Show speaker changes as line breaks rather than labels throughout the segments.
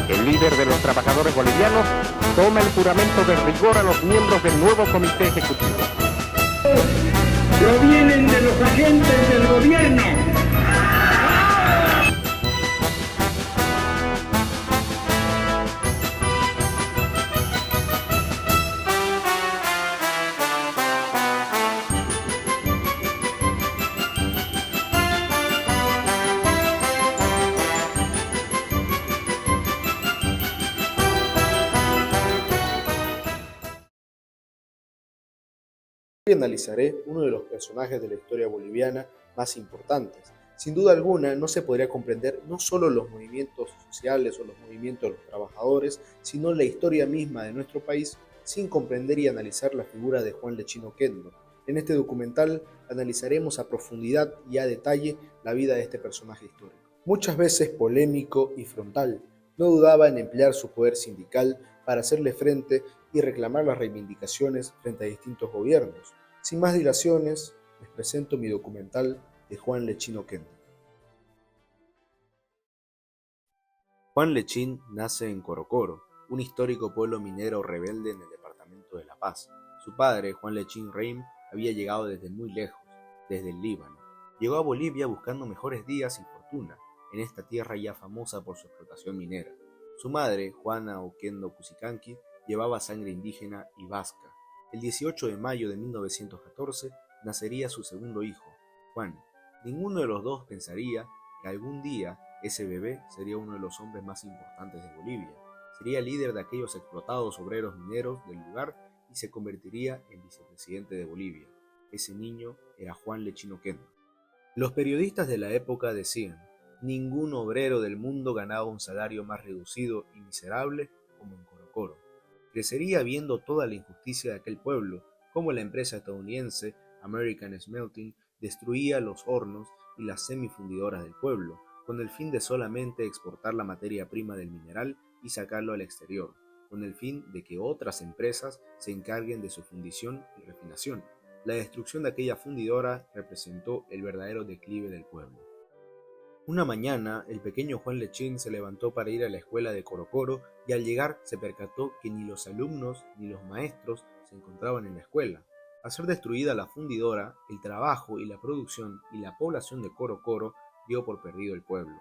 El líder de los trabajadores bolivianos toma el juramento de rigor a los miembros del nuevo comité ejecutivo.
Provienen de los agentes del gobierno.
Hoy analizaré uno de los personajes de la historia boliviana más importantes. Sin duda alguna, no se podría comprender no solo los movimientos sociales o los movimientos de los trabajadores, sino la historia misma de nuestro país sin comprender y analizar la figura de Juan Lechín Oquendo. En este documental analizaremos a profundidad y a detalle la vida de este personaje histórico. Muchas veces polémico y frontal, no dudaba en emplear su poder sindical para hacerle frente y reclamar las reivindicaciones frente a distintos gobiernos. Sin más dilaciones, les presento mi documental de Juan Lechín Oquendo. Juan Lechín nace en Corocoro, un histórico pueblo minero rebelde en el departamento de La Paz. Su padre, Juan Lechín Reim, había llegado desde muy lejos, desde el Líbano. Llegó a Bolivia buscando mejores días y fortuna, en esta tierra ya famosa por su explotación minera. Su madre, Juana Oquendo Cusicanqui, llevaba sangre indígena y vasca. El 18 de mayo de 1914 nacería su segundo hijo, Juan. Ninguno de los dos pensaría que algún día ese bebé sería uno de los hombres más importantes de Bolivia. Sería líder de aquellos explotados obreros mineros del lugar y se convertiría en vicepresidente de Bolivia. Ese niño era Juan Lechín Oquendo. Los periodistas de la época decían: ningún obrero del mundo ganaba un salario más reducido y miserable como en Corocoro. Crecería viendo toda la injusticia de aquel pueblo, como la empresa estadounidense American Smelting destruía los hornos y las semifundidoras del pueblo, con el fin de solamente exportar la materia prima del mineral y sacarlo al exterior, con el fin de que otras empresas se encarguen de su fundición y refinación. La destrucción de aquella fundidora representó el verdadero declive del pueblo. Una mañana, el pequeño Juan Lechín se levantó para ir a la escuela de Corocoro y al llegar se percató que ni los alumnos ni los maestros se encontraban en la escuela. Al ser destruida la fundidora, el trabajo y la producción y la población de Corocoro dio por perdido el pueblo.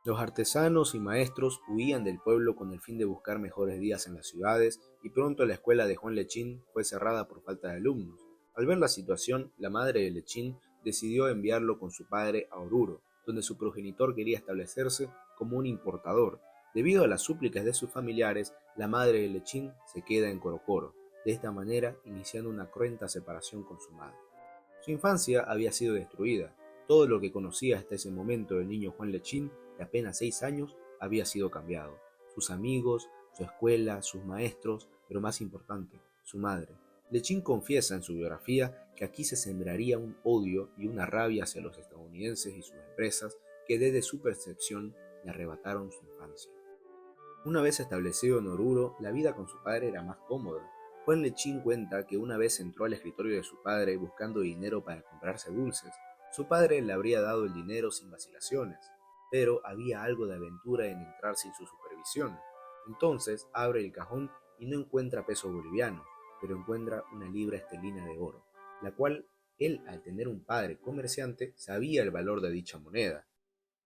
Los artesanos y maestros huían del pueblo con el fin de buscar mejores días en las ciudades y pronto la escuela de Juan Lechín fue cerrada por falta de alumnos. Al ver la situación, la madre de Lechín decidió enviarlo con su padre a Oruro, donde su progenitor quería establecerse como un importador. Debido a las súplicas de sus familiares, la madre de Lechín se queda en Corocoro, de esta manera iniciando una cruenta separación con su madre. Su infancia había sido destruida. Todo lo que conocía hasta ese momento del niño Juan Lechín, de apenas 6 años, había sido cambiado. Sus amigos, su escuela, sus maestros, pero más importante, su madre. Lechín confiesa en su biografía que aquí se sembraría un odio y una rabia hacia los estadounidenses y sus empresas que desde su percepción le arrebataron su infancia. Una vez establecido en Oruro, la vida con su padre era más cómoda. Juan Lechín cuenta que una vez entró al escritorio de su padre buscando dinero para comprarse dulces. Su padre le habría dado el dinero sin vacilaciones, pero había algo de aventura en entrar sin su supervisión. Entonces abre el cajón y no encuentra pesos bolivianos, pero encuentra una libra esterlina de oro, la cual él, al tener un padre comerciante, sabía el valor de dicha moneda,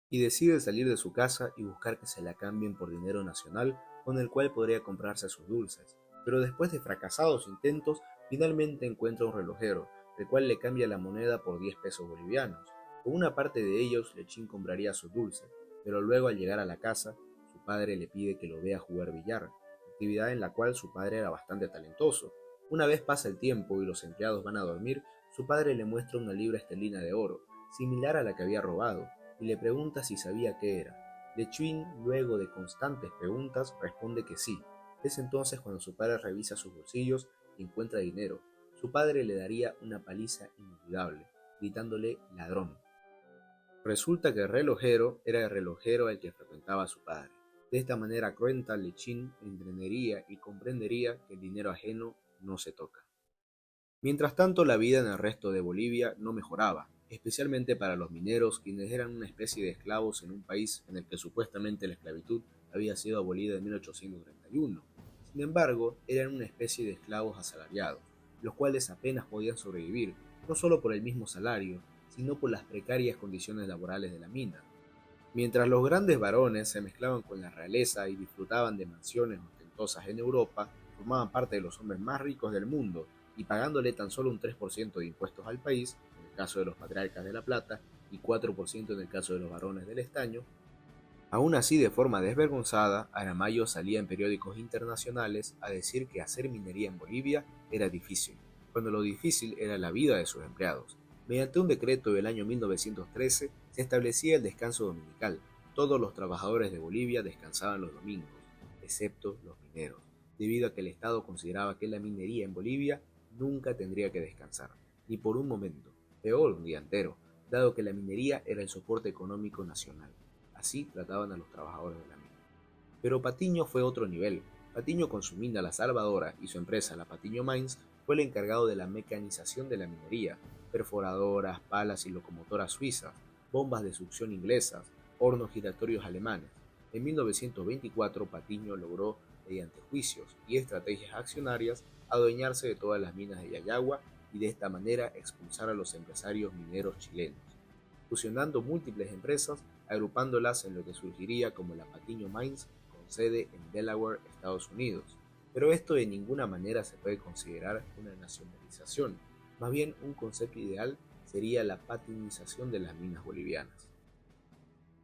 y decide salir de su casa y buscar que se la cambien por dinero nacional con el cual podría comprarse sus dulces. Pero después de fracasados intentos, finalmente encuentra un relojero, el cual le cambia la moneda por 10 pesos bolivianos. Con una parte de ellos, Lechín compraría sus dulces, pero luego al llegar a la casa, su padre le pide que lo vea jugar billar, actividad en la cual su padre era bastante talentoso. Una vez pasa el tiempo y los empleados van a dormir, su padre le muestra una libra esterlina de oro, similar a la que había robado, y le pregunta si sabía qué era. Lechín, luego de constantes preguntas, responde que sí. Es entonces cuando su padre revisa sus bolsillos y encuentra dinero. Su padre le daría una paliza inolvidable, gritándole ladrón. Resulta que el relojero era el relojero al que frecuentaba a su padre. De esta manera cruenta, Lechín entendería y comprendería que el dinero ajeno no se toca. Mientras tanto, la vida en el resto de Bolivia no mejoraba, especialmente para los mineros, quienes eran una especie de esclavos en un país en el que supuestamente la esclavitud había sido abolida en 1831. Sin embargo, eran una especie de esclavos asalariados, los cuales apenas podían sobrevivir, no solo por el mismo salario, sino por las precarias condiciones laborales de la mina. Mientras los grandes varones se mezclaban con la realeza y disfrutaban de mansiones ostentosas en Europa, formaban parte de los hombres más ricos del mundo y pagándole tan solo un 3% de impuestos al país, en el caso de los patriarcas de La Plata, y 4% en el caso de los varones del estaño. Aún así, de forma desvergonzada, Aramayo salía en periódicos internacionales a decir que hacer minería en Bolivia era difícil, cuando lo difícil era la vida de sus empleados. Mediante un decreto del año 1913 se establecía el descanso dominical. Todos los trabajadores de Bolivia descansaban los domingos, excepto los mineros, debido a que el Estado consideraba que la minería en Bolivia nunca tendría que descansar, ni por un momento, peor un día entero, dado que la minería era el soporte económico nacional. Así trataban a los trabajadores de la mina. Pero Patiño fue otro nivel. Patiño, con su mina La Salvadora y su empresa La Patiño Mines, fue el encargado de la mecanización de la minería: perforadoras, palas y locomotoras suizas, bombas de succión inglesas, hornos giratorios alemanes. En 1924, Patiño logró, mediante juicios y estrategias accionarias, adueñarse de todas las minas de Yayagua y de esta manera expulsar a los empresarios mineros chilenos, fusionando múltiples empresas, agrupándolas en lo que surgiría como la Patiño Mines, con sede en Delaware, Estados Unidos. Pero esto de ninguna manera se puede considerar una nacionalización, más bien un concepto ideal sería la patinización de las minas bolivianas.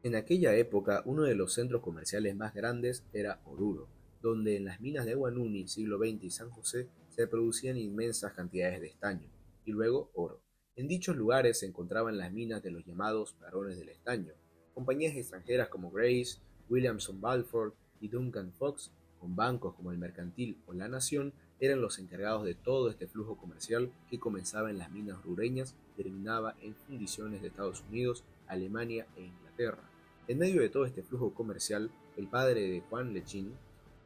En aquella época, uno de los centros comerciales más grandes era Oruro, donde en las minas de Huanuni, siglo XX y San José, se producían inmensas cantidades de estaño, y luego oro. En dichos lugares se encontraban las minas de los llamados varones del estaño. Compañías extranjeras como Grace, Williamson Balfour y Duncan Fox, con bancos como el Mercantil o La Nación, eran los encargados de todo este flujo comercial que comenzaba en las minas rureñas y terminaba en fundiciones de Estados Unidos, Alemania e Inglaterra. En medio de todo este flujo comercial, el padre de Juan Lechín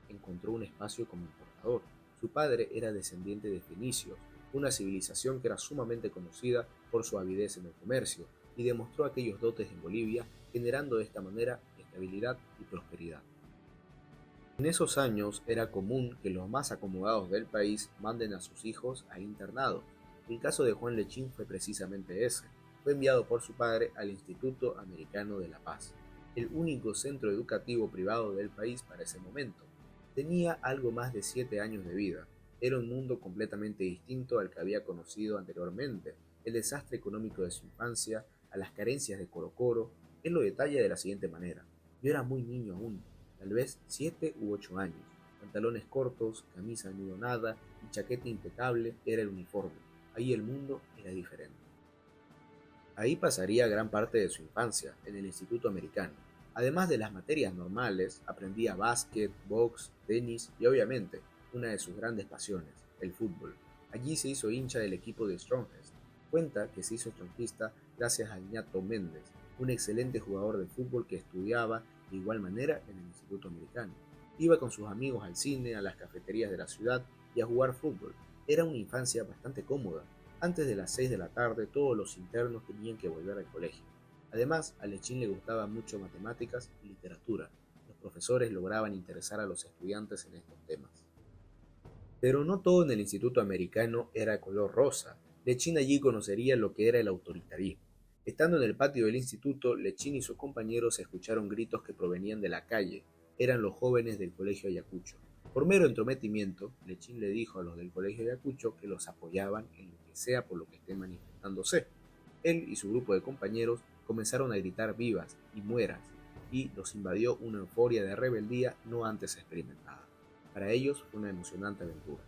encontró un espacio como importador. Su padre era descendiente de fenicios, una civilización que era sumamente conocida por su avidez en el comercio, y demostró aquellos dotes en Bolivia, generando de esta manera estabilidad y prosperidad. En esos años era común que los más acomodados del país manden a sus hijos a internados. El caso de Juan Lechín fue precisamente ese. Fue enviado por su padre al Instituto Americano de La Paz, el único centro educativo privado del país para ese momento. Tenía algo más de 7 años de vida. Era un mundo completamente distinto al que había conocido anteriormente. El desastre económico de su infancia, a las carencias de Coro Coro, él lo detalla de la siguiente manera: yo era muy niño aún, tal vez 7 u 8 años. Pantalones cortos, camisa almidonada y chaqueta impecable era el uniforme. Ahí el mundo era diferente. Ahí pasaría gran parte de su infancia, en el Instituto Americano. Además de las materias normales, aprendía básquet, box, tenis y obviamente, una de sus grandes pasiones, el fútbol. Allí se hizo hincha del equipo de Strongest. Cuenta que se hizo strongista gracias a Ñato Méndez, un excelente jugador de fútbol que estudiaba de igual manera en el Instituto Americano. Iba con sus amigos al cine, a las cafeterías de la ciudad y a jugar fútbol. Era una infancia bastante cómoda. Antes de las 6 de la tarde todos los internos tenían que volver al colegio. Además, a Lechín le gustaba mucho matemáticas y literatura. Los profesores lograban interesar a los estudiantes en estos temas. Pero no todo en el Instituto Americano era color rosa. Lechín allí conocería lo que era el autoritarismo. Estando en el patio del instituto, Lechín y sus compañeros escucharon gritos que provenían de la calle. Eran los jóvenes del colegio Ayacucho. Por mero entrometimiento, Lechín le dijo a los del colegio Ayacucho que los apoyaban en lo que sea por lo que estén manifestándose. Él y su grupo de compañeros comenzaron a gritar vivas y mueras, y los invadió una euforia de rebeldía no antes experimentada. Para ellos fue una emocionante aventura.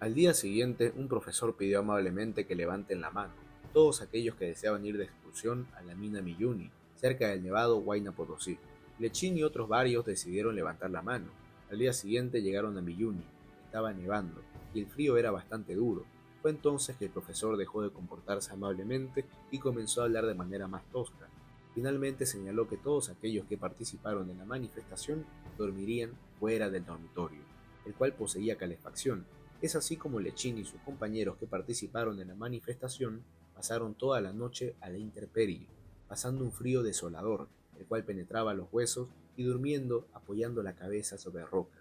Al día siguiente, un profesor pidió amablemente que levanten la mano todos aquellos que deseaban ir de excursión a la mina Milluni, cerca del nevado Huayna Potosí. Lechín y otros varios decidieron levantar la mano. Al día siguiente llegaron a Milluni. Estaba nevando, y el frío era bastante duro. Fue entonces que el profesor dejó de comportarse amablemente y comenzó a hablar de manera más tosca. Finalmente señaló que todos aquellos que participaron en la manifestación dormirían fuera del dormitorio, el cual poseía calefacción. Es así como Lechín y sus compañeros que participaron en la manifestación pasaron toda la noche a la intemperie, pasando un frío desolador, el cual penetraba los huesos y durmiendo apoyando la cabeza sobre rocas.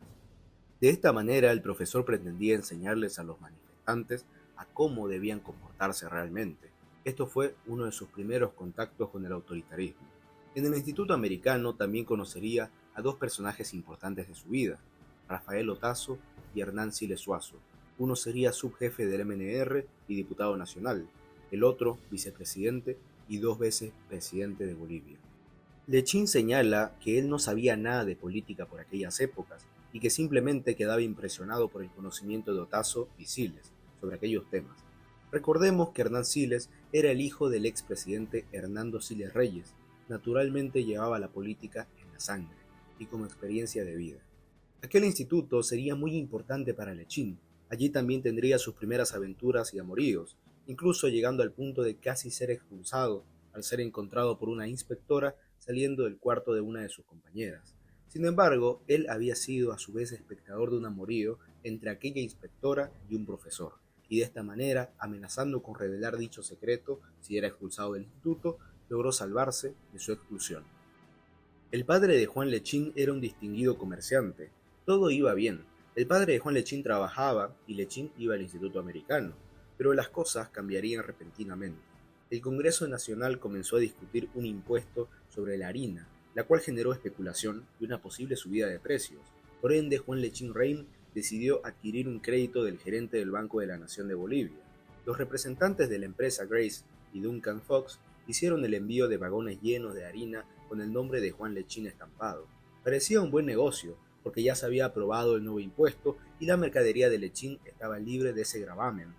De esta manera, el profesor pretendía enseñarles a los manifestantes a cómo debían comportarse realmente. Esto fue uno de sus primeros contactos con el autoritarismo. En el Instituto Americano también conocería a dos personajes importantes de su vida, Rafael Otazo y Hernán Siles Suazo. Uno sería subjefe del MNR y diputado nacional, el otro vicepresidente y 2 veces presidente de Bolivia. Lechín señala que él no sabía nada de política por aquellas épocas y que simplemente quedaba impresionado por el conocimiento de Otazo y Siles sobre aquellos temas. Recordemos que Hernán Siles era el hijo del expresidente Hernando Siles Reyes. Naturalmente llevaba la política en la sangre y como experiencia de vida. Aquel instituto sería muy importante para Lechín. Allí también tendría sus primeras aventuras y amoríos, incluso llegando al punto de casi ser expulsado al ser encontrado por una inspectora saliendo del cuarto de una de sus compañeras. Sin embargo, él había sido a su vez espectador de un amorío entre aquella inspectora y un profesor, y de esta manera, amenazando con revelar dicho secreto si era expulsado del instituto, logró salvarse de su expulsión. El padre de Juan Lechín era un distinguido comerciante. Todo iba bien. El padre de Juan Lechín trabajaba y Lechín iba al Instituto Americano, pero las cosas cambiarían repentinamente. El Congreso Nacional comenzó a discutir un impuesto sobre la harina, la cual generó especulación y una posible subida de precios. Por ende, Juan Lechín Reim decidió adquirir un crédito del gerente del Banco de la Nación de Bolivia. Los representantes de la empresa Grace y Duncan Fox hicieron el envío de vagones llenos de harina con el nombre de Juan Lechín estampado. Parecía un buen negocio, porque ya se había aprobado el nuevo impuesto y la mercadería de Lechín estaba libre de ese gravamen.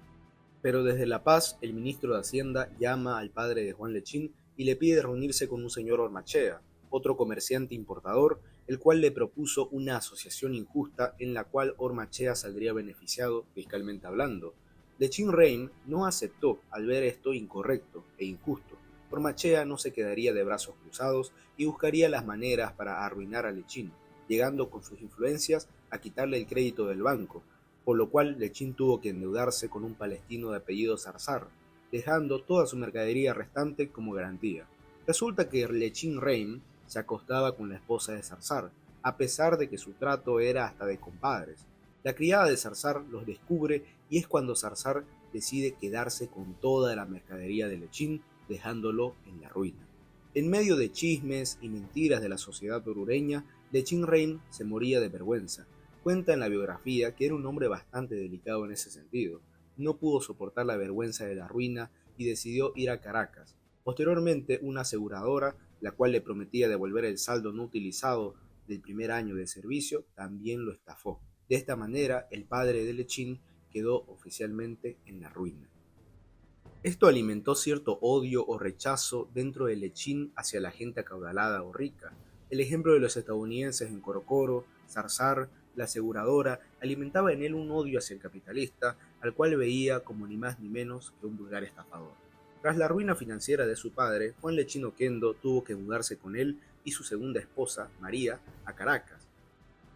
Pero desde La Paz, el ministro de Hacienda llama al padre de Juan Lechín y le pide reunirse con un señor Ormachea, otro comerciante importador, el cual le propuso una asociación injusta en la cual Ormachea saldría beneficiado fiscalmente hablando. Lechín Reim no aceptó al ver esto incorrecto e injusto. Ormachea no se quedaría de brazos cruzados y buscaría las maneras para arruinar a Lechín, llegando con sus influencias a quitarle el crédito del banco, por lo cual Lechín tuvo que endeudarse con un palestino de apellido Zarzar, dejando toda su mercadería restante como garantía. Resulta que Lechín Reim se acostaba con la esposa de Zarzar, a pesar de que su trato era hasta de compadres. La criada de Zarzar los descubre y es cuando Zarzar decide quedarse con toda la mercadería de Lechín, dejándolo en la ruina. En medio de chismes y mentiras de la sociedad orureña, Lechín Reim se moría de vergüenza. Cuenta en la biografía que era un hombre bastante delicado en ese sentido. No pudo soportar la vergüenza de la ruina y decidió ir a Caracas. Posteriormente, una aseguradora, la cual le prometía devolver el saldo no utilizado del primer año de servicio, también lo estafó. De esta manera, el padre de Lechín quedó oficialmente en la ruina. Esto alimentó cierto odio o rechazo dentro de Lechín hacia la gente acaudalada o rica. El ejemplo de los estadounidenses en Corocoro, Zarzar, la aseguradora, alimentaba en él un odio hacia el capitalista, al cual veía como ni más ni menos que un vulgar estafador. Tras la ruina financiera de su padre, Juan Lechín Oquendo tuvo que mudarse con él y su segunda esposa, María, a Caracas.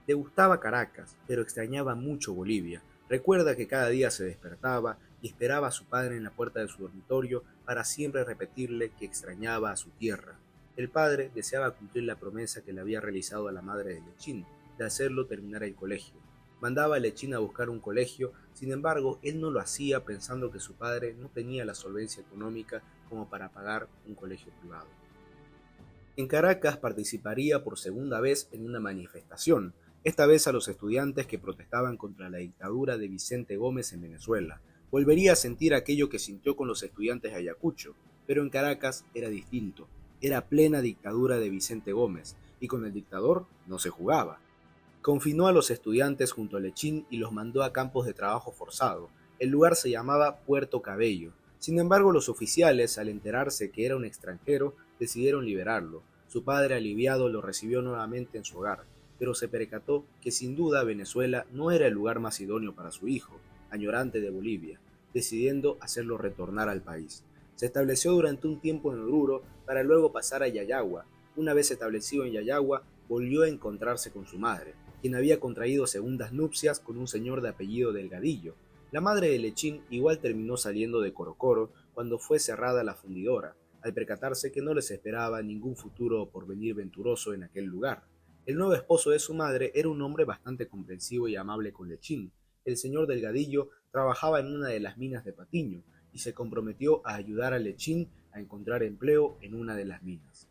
Le gustaba Caracas, pero extrañaba mucho Bolivia. Recuerda que cada día se despertaba y esperaba a su padre en la puerta de su dormitorio para siempre repetirle que extrañaba a su tierra. El padre deseaba cumplir la promesa que le había realizado a la madre de Lechín, de hacerlo terminar el colegio. Mandaba a Lechín a buscar un colegio, sin embargo, él no lo hacía pensando que su padre no tenía la solvencia económica como para pagar un colegio privado. En Caracas participaría por segunda vez en una manifestación, esta vez a los estudiantes que protestaban contra la dictadura de Vicente Gómez en Venezuela. Volvería a sentir aquello que sintió con los estudiantes de Ayacucho, pero en Caracas era distinto. Era plena dictadura de Vicente Gómez, y con el dictador no se jugaba. Confinó a los estudiantes junto a Lechín y los mandó a campos de trabajo forzado. El lugar se llamaba Puerto Cabello. Sin embargo, los oficiales, al enterarse que era un extranjero, decidieron liberarlo. Su padre, aliviado, lo recibió nuevamente en su hogar, pero se percató que sin duda Venezuela no era el lugar más idóneo para su hijo, añorante de Bolivia, decidiendo hacerlo retornar al país. Se estableció durante un tiempo en Oruro para luego pasar a Yayagua. Una vez establecido en Yayagua, volvió a encontrarse con su madre, quien había contraído segundas nupcias con un señor de apellido Delgadillo. La madre de Lechín igual terminó saliendo de Corocoro cuando fue cerrada la fundidora, al percatarse que no les esperaba ningún futuro o porvenir venturoso en aquel lugar. El nuevo esposo de su madre era un hombre bastante comprensivo y amable con Lechín. El señor Delgadillo trabajaba en una de las minas de Patiño y se comprometió a ayudar a Lechín a encontrar empleo en una de las minas.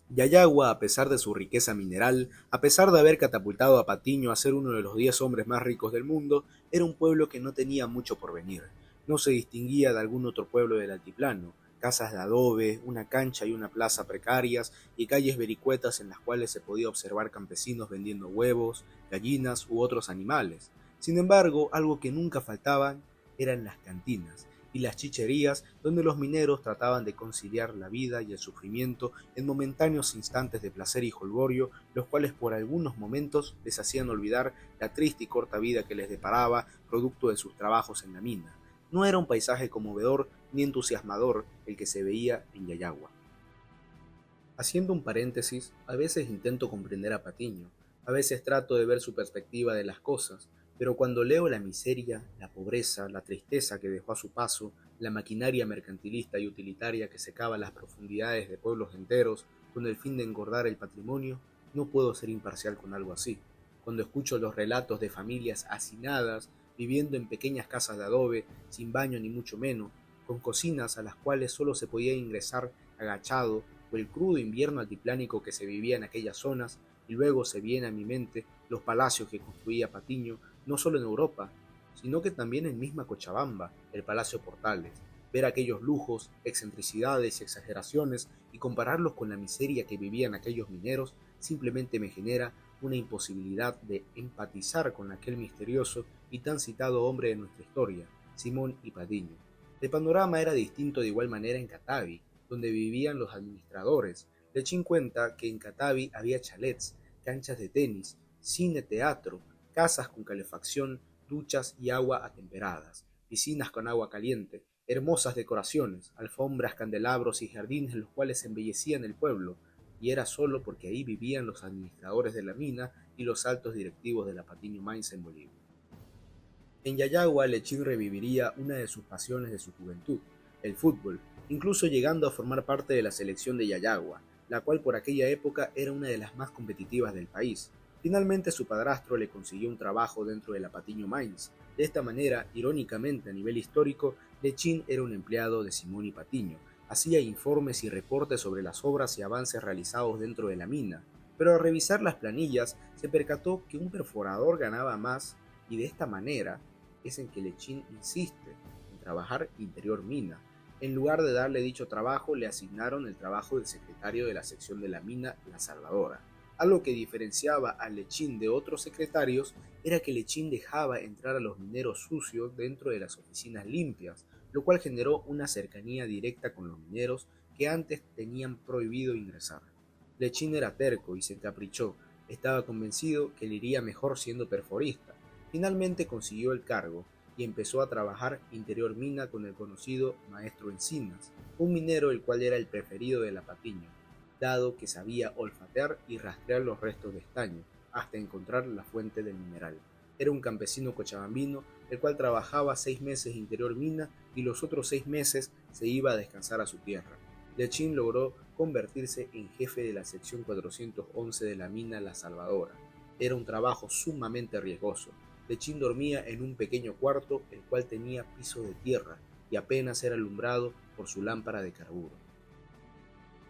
Yayagua, a pesar de su riqueza mineral, a pesar de haber catapultado a Patiño a ser uno de los 10 hombres más ricos del mundo, era un pueblo que no tenía mucho por venir. No se distinguía de algún otro pueblo del altiplano. Casas de adobe, una cancha y una plaza precarias y calles vericuetas en las cuales se podía observar campesinos vendiendo huevos, gallinas u otros animales. Sin embargo, algo que nunca faltaban eran las cantinas y las chicherías donde los mineros trataban de conciliar la vida y el sufrimiento en momentáneos instantes de placer y jolgorio, los cuales por algunos momentos les hacían olvidar la triste y corta vida que les deparaba producto de sus trabajos en la mina. No era un paisaje conmovedor ni entusiasmador el que se veía en Yayagua. Haciendo un paréntesis, a veces intento comprender a Patiño, a veces trato de ver su perspectiva de las cosas, pero cuando leo la miseria, la pobreza, la tristeza que dejó a su paso, la maquinaria mercantilista y utilitaria que secaba las profundidades de pueblos enteros con el fin de engordar el patrimonio, no puedo ser imparcial con algo así. Cuando escucho los relatos de familias hacinadas, viviendo en pequeñas casas de adobe, sin baño ni mucho menos, con cocinas a las cuales solo se podía ingresar agachado, o el crudo invierno altiplánico que se vivía en aquellas zonas, y luego se viene a mi mente los palacios que construía Patiño, no solo en Europa, sino que también en misma Cochabamba, el Palacio Portales. Ver aquellos lujos, excentricidades y exageraciones y compararlos con la miseria que vivían aquellos mineros simplemente me genera una imposibilidad de empatizar con aquel misterioso y tan citado hombre de nuestra historia, Simón y Patiño. El panorama era distinto de igual manera en Catavi, donde vivían los administradores. Lechín cuenta que en Catavi había chalets, canchas de tenis, cine-teatro, casas con calefacción, duchas y agua atemperadas, piscinas con agua caliente, hermosas decoraciones, alfombras, candelabros y jardines los cuales embellecían el pueblo, y era solo porque ahí vivían los administradores de la mina y los altos directivos de la Patiño Mines en Bolivia. En Yayagua, Lechín reviviría una de sus pasiones de su juventud, el fútbol, incluso llegando a formar parte de la selección de Yayagua, la cual por aquella época era una de las más competitivas del país. Finalmente su padrastro le consiguió un trabajo dentro de la Patiño Mines. De esta manera, irónicamente a nivel histórico, Lechín era un empleado de Simón y Patiño, hacía informes y reportes sobre las obras y avances realizados dentro de la mina, pero al revisar las planillas se percató que un perforador ganaba más y de esta manera es en que Lechín insiste en trabajar interior mina. En lugar de darle dicho trabajo, le asignaron el trabajo del secretario de la sección de la mina La Salvadora. Algo que diferenciaba a Lechín de otros secretarios era que Lechín dejaba entrar a los mineros sucios dentro de las oficinas limpias, lo cual generó una cercanía directa con los mineros que antes tenían prohibido ingresar. Lechín era terco y se encaprichó, estaba convencido que le iría mejor siendo perforista. Finalmente consiguió el cargo y empezó a trabajar interior mina con el conocido maestro Encinas, un minero el cual era el preferido de la Patiño, dado que sabía olfatear y rastrear los restos de estaño hasta encontrar la fuente del mineral. Era un campesino cochabambino el cual trabajaba 6 meses interior mina y los otros 6 meses se iba a descansar a su tierra. Lechín logró convertirse en jefe de la sección 411 de la mina La Salvadora. Era un trabajo sumamente riesgoso. Lechín dormía en un pequeño cuarto el cual tenía piso de tierra y apenas era alumbrado por su lámpara de carburo.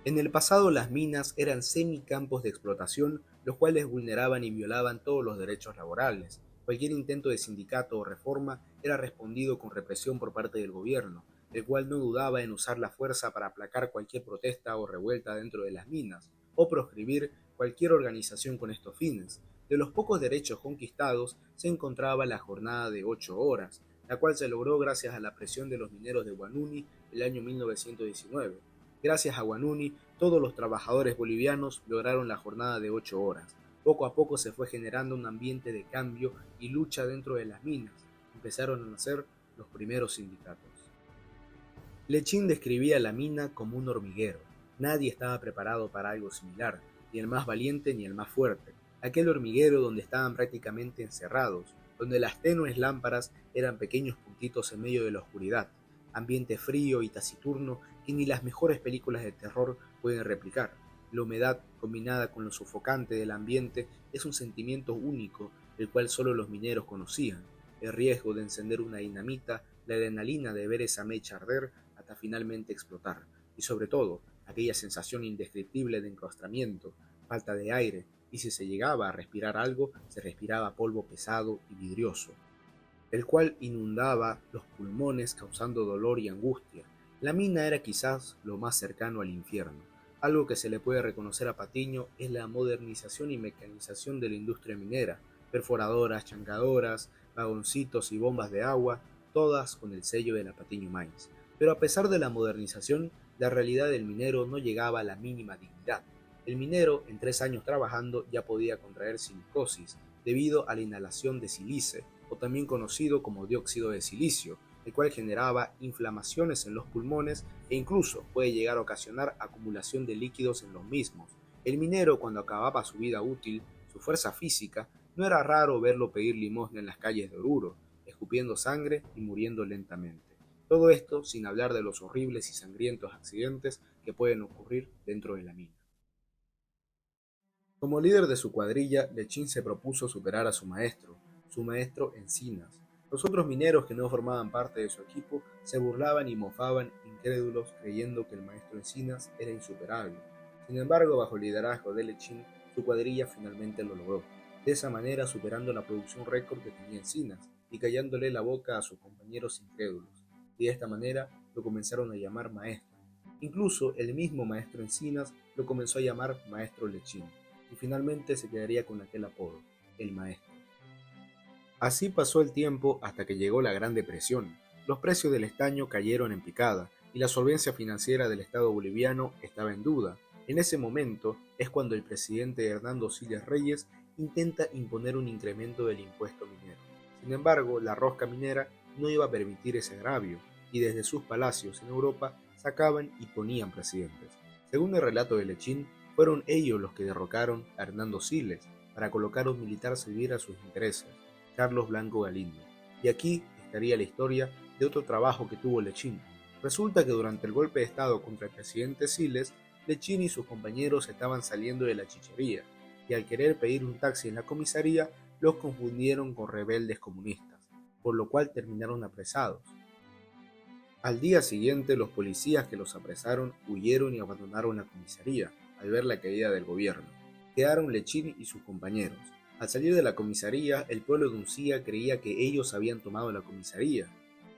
En el pasado las minas eran semicampos de explotación, los cuales vulneraban y violaban todos los derechos laborales. Cualquier intento de sindicato o reforma era respondido con represión por parte del gobierno, el cual no dudaba en usar la fuerza para aplacar cualquier protesta o revuelta dentro de las minas, o proscribir cualquier organización con estos fines. De los pocos derechos conquistados se encontraba la jornada de 8 horas, la cual se logró gracias a la presión de los mineros de Huanuni el año 1919. Gracias a Huanuni, todos los trabajadores bolivianos lograron la jornada de 8 horas. Poco a poco se fue generando un ambiente de cambio y lucha dentro de las minas. Empezaron a nacer los primeros sindicatos. Lechín describía la mina como un hormiguero. Nadie estaba preparado para algo similar, ni el más valiente ni el más fuerte. Aquel hormiguero donde estaban prácticamente encerrados, donde las tenues lámparas eran pequeños puntitos en medio de la oscuridad. Ambiente frío y taciturno que ni las mejores películas de terror pueden replicar. La humedad, combinada con lo sofocante del ambiente, es un sentimiento único, el cual solo los mineros conocían. El riesgo de encender una dinamita, la adrenalina de ver esa mecha arder hasta finalmente explotar, y sobre todo, aquella sensación indescriptible de enclaustramiento, falta de aire, y si se llegaba a respirar algo, se respiraba polvo pesado y vidrioso, el cual inundaba los pulmones causando dolor y angustia. La mina era quizás lo más cercano al infierno. Algo que se le puede reconocer a Patiño es la modernización y mecanización de la industria minera, perforadoras, chancadoras, vagoncitos y bombas de agua, todas con el sello de la Patiño Mines. Pero a pesar de la modernización, la realidad del minero no llegaba a la mínima dignidad. El minero, en 3 años trabajando, ya podía contraer silicosis debido a la inhalación de sílice, o también conocido como dióxido de silicio, el cual generaba inflamaciones en los pulmones e incluso puede llegar a ocasionar acumulación de líquidos en los mismos. El minero, cuando acababa su vida útil, su fuerza física, no era raro verlo pedir limosna en las calles de Oruro, escupiendo sangre y muriendo lentamente. Todo esto sin hablar de los horribles y sangrientos accidentes que pueden ocurrir dentro de la mina. Como líder de su cuadrilla, Lechín se propuso superar a su maestro Encinas. Los otros mineros que no formaban parte de su equipo se burlaban y mofaban incrédulos creyendo que el maestro Encinas era insuperable. Sin embargo, bajo el liderazgo de Lechín, su cuadrilla finalmente lo logró, de esa manera superando la producción récord que tenía Encinas y callándole la boca a sus compañeros incrédulos, y de esta manera lo comenzaron a llamar maestro. Incluso el mismo maestro Encinas lo comenzó a llamar maestro Lechín, y finalmente se quedaría con aquel apodo, el maestro. Así pasó el tiempo hasta que llegó la Gran Depresión. Los precios del estaño cayeron en picada y la solvencia financiera del Estado boliviano estaba en duda. En ese momento es cuando el presidente Hernando Siles Reyes intenta imponer un incremento del impuesto minero. Sin embargo, la rosca minera no iba a permitir ese agravio y desde sus palacios en Europa sacaban y ponían presidentes. Según el relato de Lechín, fueron ellos los que derrocaron a Hernando Siles para colocar a un militar a servir a sus intereses, Carlos Blanco Galindo. Y aquí estaría la historia de otro trabajo que tuvo Lechín. Resulta que durante el golpe de estado contra el presidente Siles, Lechín y sus compañeros estaban saliendo de la chichería, y al querer pedir un taxi en la comisaría, los confundieron con rebeldes comunistas, por lo cual terminaron apresados. Al día siguiente, los policías que los apresaron huyeron y abandonaron la comisaría al ver la caída del gobierno. Quedaron Lechín y sus compañeros. Al salir de la comisaría, el pueblo de Uncía creía que ellos habían tomado la comisaría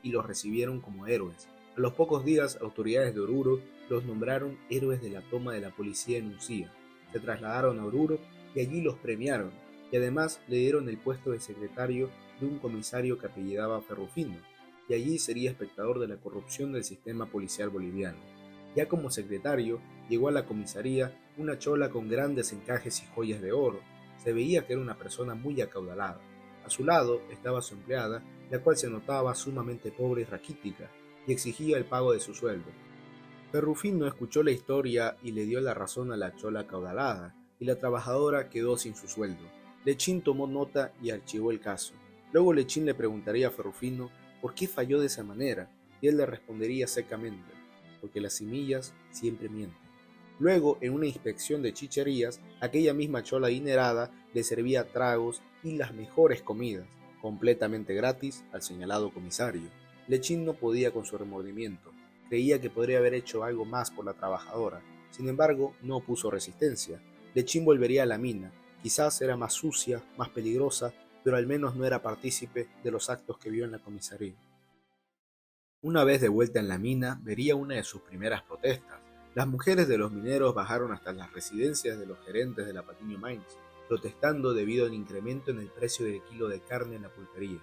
y los recibieron como héroes. A los pocos días, autoridades de Oruro los nombraron héroes de la toma de la policía en Uncía. Se trasladaron a Oruro y allí los premiaron, y además le dieron el puesto de secretario de un comisario que apellidaba Ferrufino, y allí sería espectador de la corrupción del sistema policial boliviano. Ya como secretario, llegó a la comisaría una chola con grandes encajes y joyas de oro. Se veía que era una persona muy acaudalada. A su lado estaba su empleada, la cual se notaba sumamente pobre y raquítica, y exigía el pago de su sueldo. Ferrufino escuchó la historia y le dio la razón a la chola acaudalada, y la trabajadora quedó sin su sueldo. Lechín tomó nota y archivó el caso. Luego Lechín le preguntaría a Ferrufino por qué falló de esa manera, y él le respondería secamente, porque las semillas siempre mienten. Luego, en una inspección de chicherías, aquella misma chola adinerada le servía tragos y las mejores comidas, completamente gratis al señalado comisario. Lechín no podía con su remordimiento, creía que podría haber hecho algo más por la trabajadora, sin embargo no opuso resistencia. Lechín volvería a la mina, quizás era más sucia, más peligrosa, pero al menos no era partícipe de los actos que vio en la comisaría. Una vez de vuelta en la mina, vería una de sus primeras protestas. Las mujeres de los mineros bajaron hasta las residencias de los gerentes de la Patiño Mines, protestando debido al incremento en el precio del kilo de carne en la pulpería.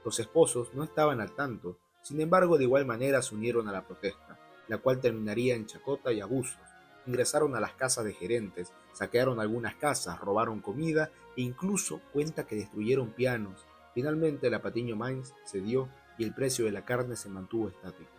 Los esposos no estaban al tanto, sin embargo de igual manera se unieron a la protesta, la cual terminaría en chacota y abusos. Ingresaron a las casas de gerentes, saquearon algunas casas, robaron comida e incluso cuenta que destruyeron pianos. Finalmente la Patiño Mines cedió y el precio de la carne se mantuvo estático.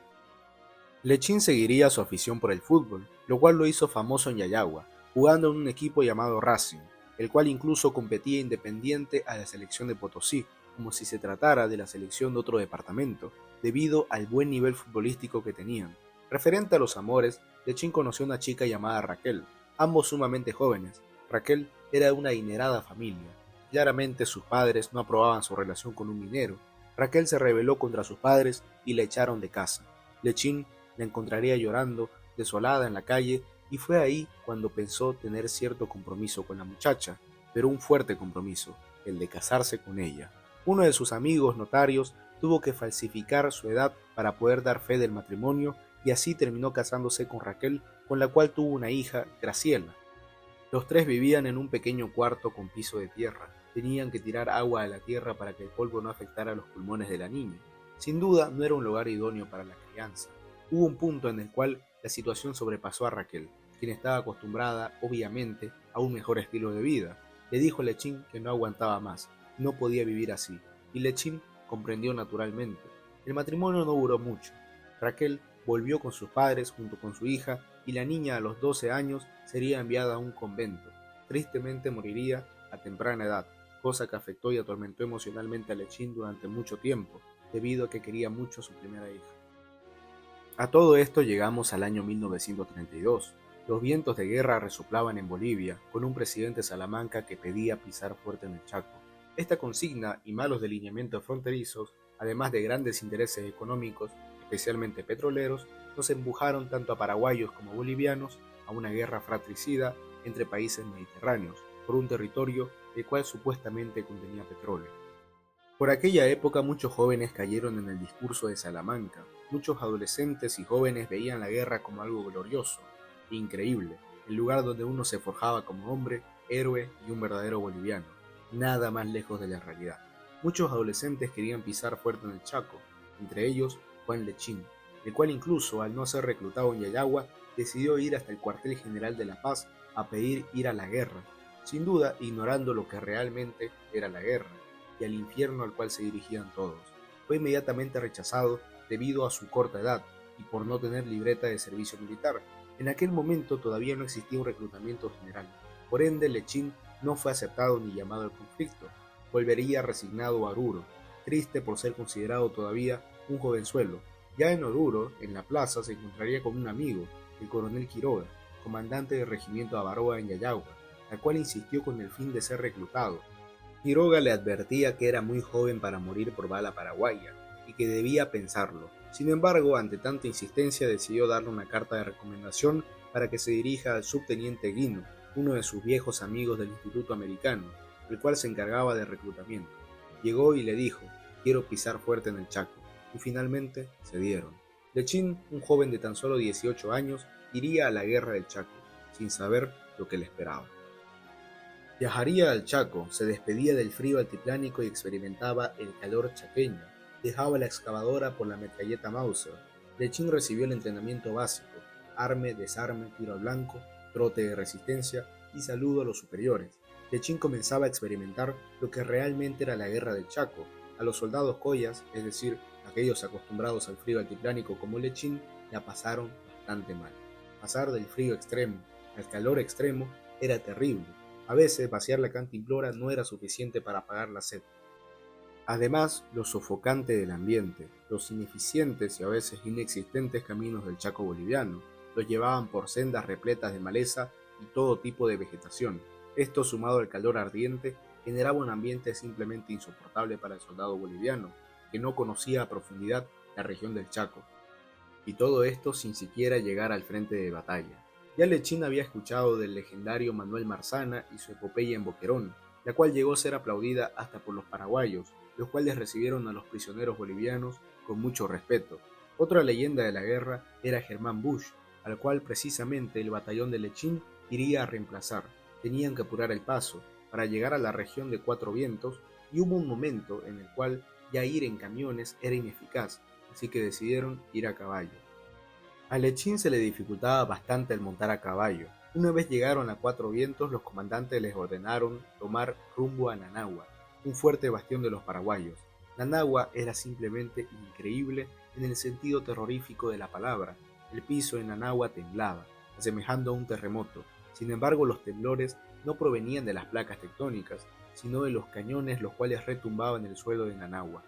Lechín seguiría su afición por el fútbol, lo cual lo hizo famoso en Yayagua, jugando en un equipo llamado Racing, el cual incluso competía independiente a la selección de Potosí, como si se tratara de la selección de otro departamento, debido al buen nivel futbolístico que tenían. Referente a los amores, Lechín conoció a una chica llamada Raquel, ambos sumamente jóvenes. Raquel era de una adinerada familia. Claramente sus padres no aprobaban su relación con un minero. Raquel se rebeló contra sus padres y la echaron de casa. Lechín la encontraría llorando, desolada en la calle, y fue ahí cuando pensó tener cierto compromiso con la muchacha, pero un fuerte compromiso, el de casarse con ella. Uno de sus amigos notarios tuvo que falsificar su edad para poder dar fe del matrimonio y así terminó casándose con Raquel, con la cual tuvo una hija, Graciela. Los tres vivían en un pequeño cuarto con piso de tierra. Tenían que tirar agua a la tierra para que el polvo no afectara los pulmones de la niña. Sin duda, no era un lugar idóneo para la crianza. Hubo un punto en el cual la situación sobrepasó a Raquel, quien estaba acostumbrada, obviamente, a un mejor estilo de vida. Le dijo a Lechín que no aguantaba más, no podía vivir así, y Lechín comprendió naturalmente. El matrimonio no duró mucho. Raquel volvió con sus padres junto con su hija y la niña a los 12 años sería enviada a un convento. Tristemente moriría a temprana edad, cosa que afectó y atormentó emocionalmente a Lechín durante mucho tiempo, debido a que quería mucho a su primera hija. A todo esto llegamos al año 1932. Los vientos de guerra resoplaban en Bolivia, con un presidente Salamanca que pedía pisar fuerte en el Chaco. Esta consigna y malos delineamientos fronterizos, además de grandes intereses económicos, especialmente petroleros, nos empujaron tanto a paraguayos como bolivianos a una guerra fratricida entre países mediterráneos, por un territorio el cual supuestamente contenía petróleo. Por aquella época muchos jóvenes cayeron en el discurso de Salamanca. Muchos adolescentes y jóvenes veían la guerra como algo glorioso, increíble, el lugar donde uno se forjaba como hombre, héroe y un verdadero boliviano. Nada más lejos de la realidad. Muchos adolescentes querían pisar fuerte en el Chaco, entre ellos Juan Lechín, el cual incluso al no ser reclutado en Yayagua, decidió ir hasta el cuartel general de La Paz a pedir ir a la guerra, sin duda ignorando lo que realmente era la guerra y al infierno al cual se dirigían todos. Fue inmediatamente rechazado debido a su corta edad y por no tener libreta de servicio militar. En aquel momento todavía no existía un reclutamiento general, por ende Lechín no fue aceptado ni llamado al conflicto. Volvería resignado a Oruro, triste por ser considerado todavía un jovenzuelo. Ya en Oruro, en la plaza, se encontraría con un amigo, el coronel Quiroga, comandante del regimiento Avaroa en Yayagua, al cual insistió con el fin de ser reclutado. Quiroga le advertía que era muy joven para morir por bala paraguaya y que debía pensarlo. Sin embargo, ante tanta insistencia decidió darle una carta de recomendación para que se dirija al subteniente Guino, uno de sus viejos amigos del Instituto Americano, el cual se encargaba del reclutamiento. Llegó y le dijo: quiero pisar fuerte en el Chaco, y finalmente cedieron. Lechín, un joven de tan solo 18 años, iría a la guerra del Chaco, sin saber lo que le esperaba. Viajaría al Chaco, se despedía del frío altiplánico y experimentaba el calor chaqueño. Dejaba la excavadora por la metralleta Mauser. Lechín recibió el entrenamiento básico: arme, desarme, tiro al blanco, trote de resistencia y saludo a los superiores. Lechín comenzaba a experimentar lo que realmente era la guerra del Chaco. A los soldados collas, es decir, aquellos acostumbrados al frío altiplánico como Lechín, la pasaron bastante mal. Pasar del frío extremo al calor extremo era terrible. A veces vaciar la cantimplora no era suficiente para apagar la sed. Además, lo sofocante del ambiente, los ineficientes y a veces inexistentes caminos del Chaco boliviano, los llevaban por sendas repletas de maleza y todo tipo de vegetación. Esto, sumado al calor ardiente, generaba un ambiente simplemente insoportable para el soldado boliviano, que no conocía a profundidad la región del Chaco. Y todo esto sin siquiera llegar al frente de batalla. Ya Lechín había escuchado del legendario Manuel Marzana y su epopeya en Boquerón, la cual llegó a ser aplaudida hasta por los paraguayos, los cuales recibieron a los prisioneros bolivianos con mucho respeto. Otra leyenda de la guerra era Germán Busch, al cual precisamente el batallón de Lechín iría a reemplazar. Tenían que apurar el paso para llegar a la región de Cuatro Vientos, y hubo un momento en el cual ya ir en camiones era ineficaz, así que decidieron ir a caballo. A Lechín se le dificultaba bastante el montar a caballo. Una vez llegaron a Cuatro Vientos, los comandantes les ordenaron tomar rumbo a Nanagua, un fuerte bastión de los paraguayos. Nanagua era simplemente increíble en el sentido terrorífico de la palabra. El piso en Nanagua temblaba, asemejando a un terremoto. Sin embargo, los temblores no provenían de las placas tectónicas, sino de los cañones los cuales retumbaban el suelo de Nanagua.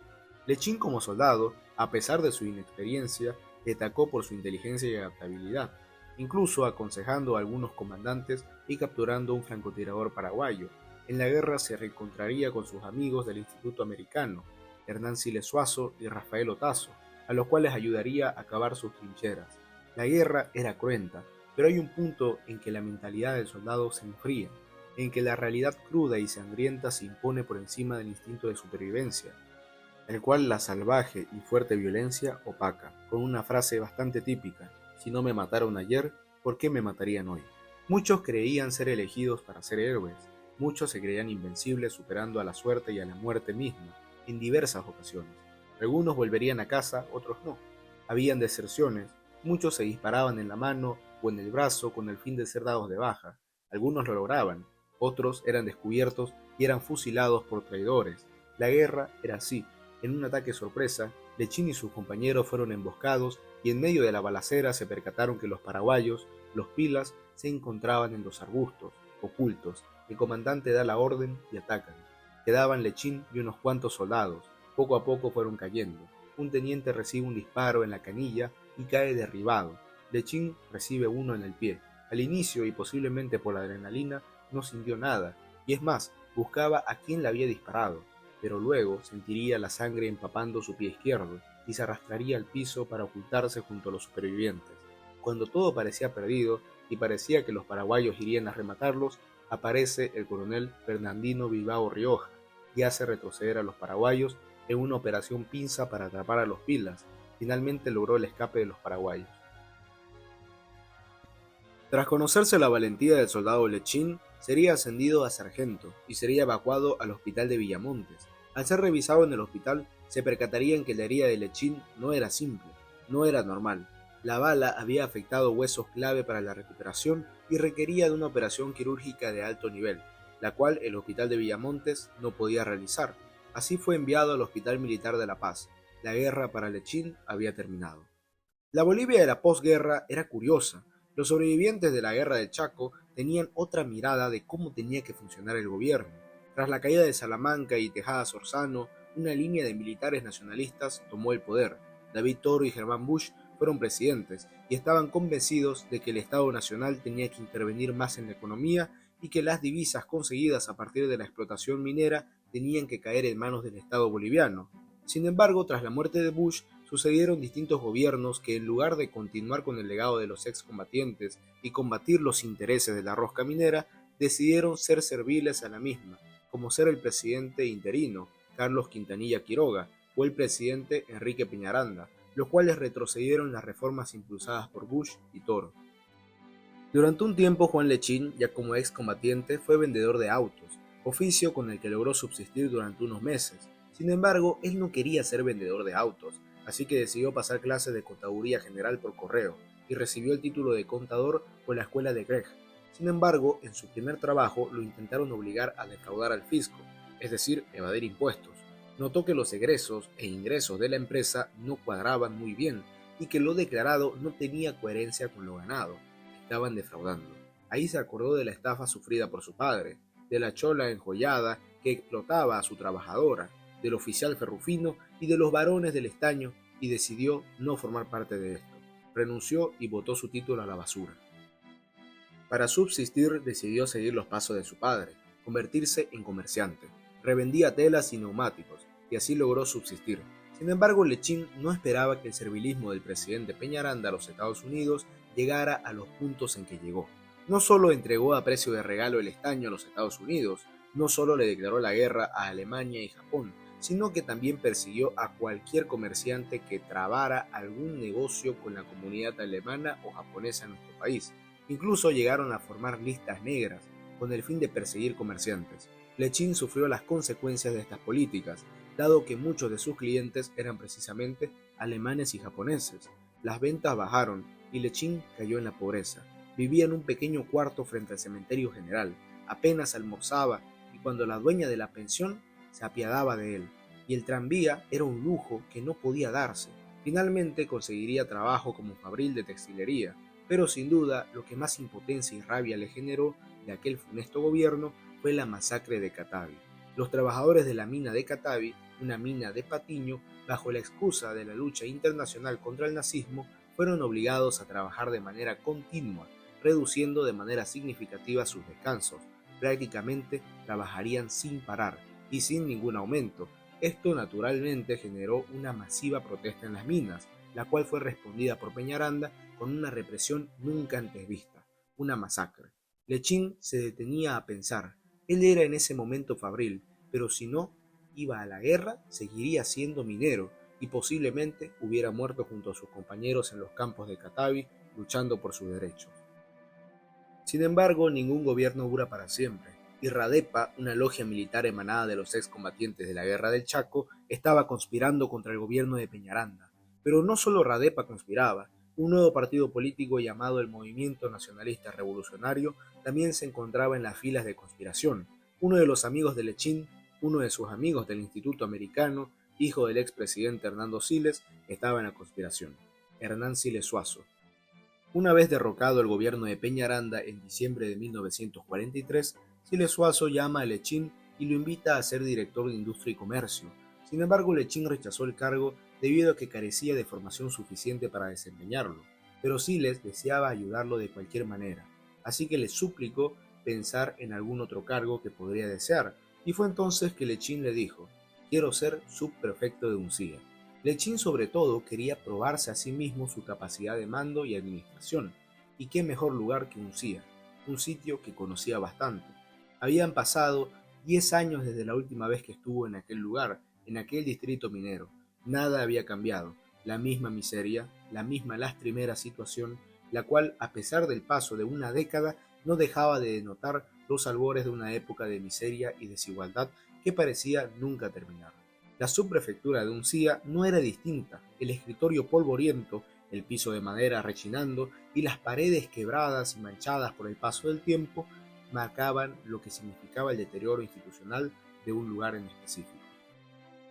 Lechín, como soldado, a pesar de su inexperiencia, destacó por su inteligencia y adaptabilidad. incluso aconsejando a algunos comandantes y capturando a un francotirador paraguayo. En la guerra se reencontraría con sus amigos del Instituto Americano, Hernán Siles Suazo y Rafael Otazo, a los cuales ayudaría a cavar sus trincheras. La guerra era cruenta, pero hay un punto en que la mentalidad del soldado se enfría, en que la realidad cruda y sangrienta se impone por encima del instinto de supervivencia, el cual la salvaje y fuerte violencia opaca, con una frase bastante típica: si no me mataron ayer, ¿por qué me matarían hoy? Muchos creían ser elegidos para ser héroes, muchos se creían invencibles superando a la suerte y a la muerte misma, en diversas ocasiones. Algunos volverían a casa, otros no. Habían deserciones, muchos se disparaban en la mano o en el brazo con el fin de ser dados de baja. Algunos lo lograban, otros eran descubiertos y eran fusilados por traidores. La guerra era así. En un ataque sorpresa, Lechín y sus compañeros fueron emboscados y en medio de la balacera se percataron que los paraguayos, los pilas, se encontraban en los arbustos, ocultos. El comandante da la orden y atacan. Quedaban Lechín y unos cuantos soldados. Poco a poco fueron cayendo. Un teniente recibe un disparo en la canilla y cae derribado. Lechín recibe uno en el pie. Al inicio, y posiblemente por la adrenalina, no sintió nada, y es más, buscaba a quién le había disparado, pero luego sentiría la sangre empapando su pie izquierdo y se arrastraría al piso para ocultarse junto a los supervivientes. Cuando todo parecía perdido y parecía que los paraguayos irían a rematarlos, aparece el coronel Fernandino Bilbao Rioja y hace retroceder a los paraguayos en una operación pinza para atrapar a los pilas. Finalmente logró el escape de los paraguayos. Tras conocerse la valentía del soldado Lechín, sería ascendido a sargento y sería evacuado al hospital de Villamontes. Al ser revisado en el hospital, se percatarían que la herida de Lechín no era simple, no era normal. La bala había afectado huesos clave para la recuperación y requería de una operación quirúrgica de alto nivel, la cual el hospital de Villamontes no podía realizar. Así fue enviado al Hospital Militar de La Paz. La guerra para Lechín había terminado. La Bolivia de la posguerra era curiosa. Los sobrevivientes de la guerra del Chaco tenían otra mirada de cómo tenía que funcionar el gobierno. Tras la caída de Salamanca y Tejada Sorzano, una línea de militares nacionalistas tomó el poder. David Toro y Germán Bush fueron presidentes y estaban convencidos de que el Estado Nacional tenía que intervenir más en la economía y que las divisas conseguidas a partir de la explotación minera tenían que caer en manos del Estado boliviano. Sin embargo, tras la muerte de Bush, sucedieron distintos gobiernos que, en lugar de continuar con el legado de los excombatientes y combatir los intereses de la rosca minera, decidieron ser serviles a la misma, como ser el presidente interino, Carlos Quintanilla Quiroga, o el presidente Enrique Peñaranda, los cuales retrocedieron las reformas impulsadas por Bush y Toro. Durante un tiempo, Juan Lechín, ya como excombatiente, fue vendedor de autos, oficio con el que logró subsistir durante unos meses. Sin embargo, él no quería ser vendedor de autos, así que decidió pasar clases de contaduría general por correo y recibió el título de contador por la escuela de Gregg. Sin embargo, en su primer trabajo lo intentaron obligar a defraudar al fisco, es decir, evadir impuestos. Notó que los egresos e ingresos de la empresa no cuadraban muy bien y que lo declarado no tenía coherencia con lo ganado. Estaban defraudando. Ahí se acordó de la estafa sufrida por su padre, de la chola enjollada que explotaba a su trabajadora, del oficial Ferrufino y de los varones del estaño, y decidió no formar parte de esto. Renunció y botó su título a la basura. Para subsistir decidió seguir los pasos de su padre, convertirse en comerciante. Revendía telas y neumáticos, y así logró subsistir. Sin embargo, Lechín no esperaba que el servilismo del presidente Peñaranda a los Estados Unidos llegara a los puntos en que llegó. No solo entregó a precio de regalo el estaño a los Estados Unidos, no solo le declaró la guerra a Alemania y Japón, sino que también persiguió a cualquier comerciante que trabara algún negocio con la comunidad alemana o japonesa en nuestro país. Incluso llegaron a formar listas negras con el fin de perseguir comerciantes. Lechín sufrió las consecuencias de estas políticas, dado que muchos de sus clientes eran precisamente alemanes y japoneses. Las ventas bajaron y Lechín cayó en la pobreza. Vivía en un pequeño cuarto frente al cementerio general, apenas almorzaba y cuando la dueña de la pensión se apiadaba de él, y el tranvía era un lujo que no podía darse. Finalmente conseguiría trabajo como fabril de textilería, pero sin duda lo que más impotencia y rabia le generó de aquel funesto gobierno fue la masacre de Catavi. Los trabajadores de la mina de Catavi, una mina de Patiño, bajo la excusa de la lucha internacional contra el nazismo, fueron obligados a trabajar de manera continua, reduciendo de manera significativa sus descansos. Prácticamente trabajarían sin parar y sin ningún aumento. Esto naturalmente generó una masiva protesta en las minas, la cual fue respondida por Peñaranda con una represión nunca antes vista, una masacre. Lechín se detenía a pensar. Él era en ese momento fabril, pero si no iba a la guerra, seguiría siendo minero y posiblemente hubiera muerto junto a sus compañeros en los campos de Catavi luchando por sus derechos. Sin embargo, ningún gobierno dura para siempre, y Radepa, una logia militar emanada de los excombatientes de la Guerra del Chaco, estaba conspirando contra el gobierno de Peñaranda. Pero no solo Radepa conspiraba, un nuevo partido político llamado el Movimiento Nacionalista Revolucionario también se encontraba en las filas de conspiración. Uno de los amigos de Lechín, uno de sus amigos del Instituto Americano, hijo del expresidente Hernando Siles, estaba en la conspiración, Hernán Siles Suazo. Una vez derrocado el gobierno de Peñaranda en diciembre de 1943, Siles Suazo llama a Lechín y lo invita a ser director de Industria y Comercio. Sin embargo, Lechín rechazó el cargo debido a que carecía de formación suficiente para desempeñarlo, pero Siles deseaba ayudarlo de cualquier manera, así que le suplicó pensar en algún otro cargo que podría desear, y fue entonces que Lechín le dijo: «Quiero ser subprefecto de Uncía». Lechín sobre todo quería probarse a sí mismo su capacidad de mando y administración, y qué mejor lugar que Uncía, un sitio que conocía bastante. Habían pasado 10 años desde la última vez que estuvo en aquel lugar, en aquel distrito minero. Nada había cambiado, la misma miseria, la misma lastimera situación, la cual, a pesar del paso de una década, no dejaba de denotar los albores de una época de miseria y desigualdad que parecía nunca terminar. La subprefectura de Uncía no era distinta, el escritorio polvoriento, el piso de madera rechinando y las paredes quebradas y manchadas por el paso del tiempo marcaban lo que significaba el deterioro institucional de un lugar en específico.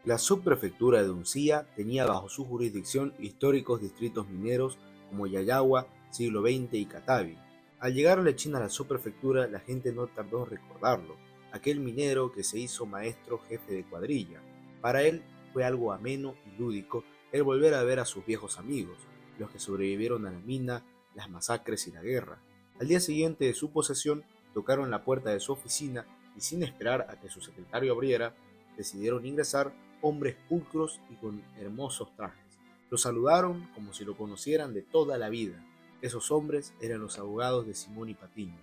La subprefectura de Uncía tenía bajo su jurisdicción históricos distritos mineros como Yayagua, Siglo XX y Catavi. Al llegar Lechín a la subprefectura, la gente no tardó en recordarlo, aquel minero que se hizo maestro jefe de cuadrilla. Para él fue algo ameno y lúdico el volver a ver a sus viejos amigos, los que sobrevivieron a la mina, las masacres y la guerra. Al día siguiente de su posesión, tocaron la puerta de su oficina y sin esperar a que su secretario abriera, decidieron ingresar hombres pulcros y con hermosos trajes. Lo saludaron como si lo conocieran de toda la vida. Esos hombres eran los abogados de Simón y Patiño,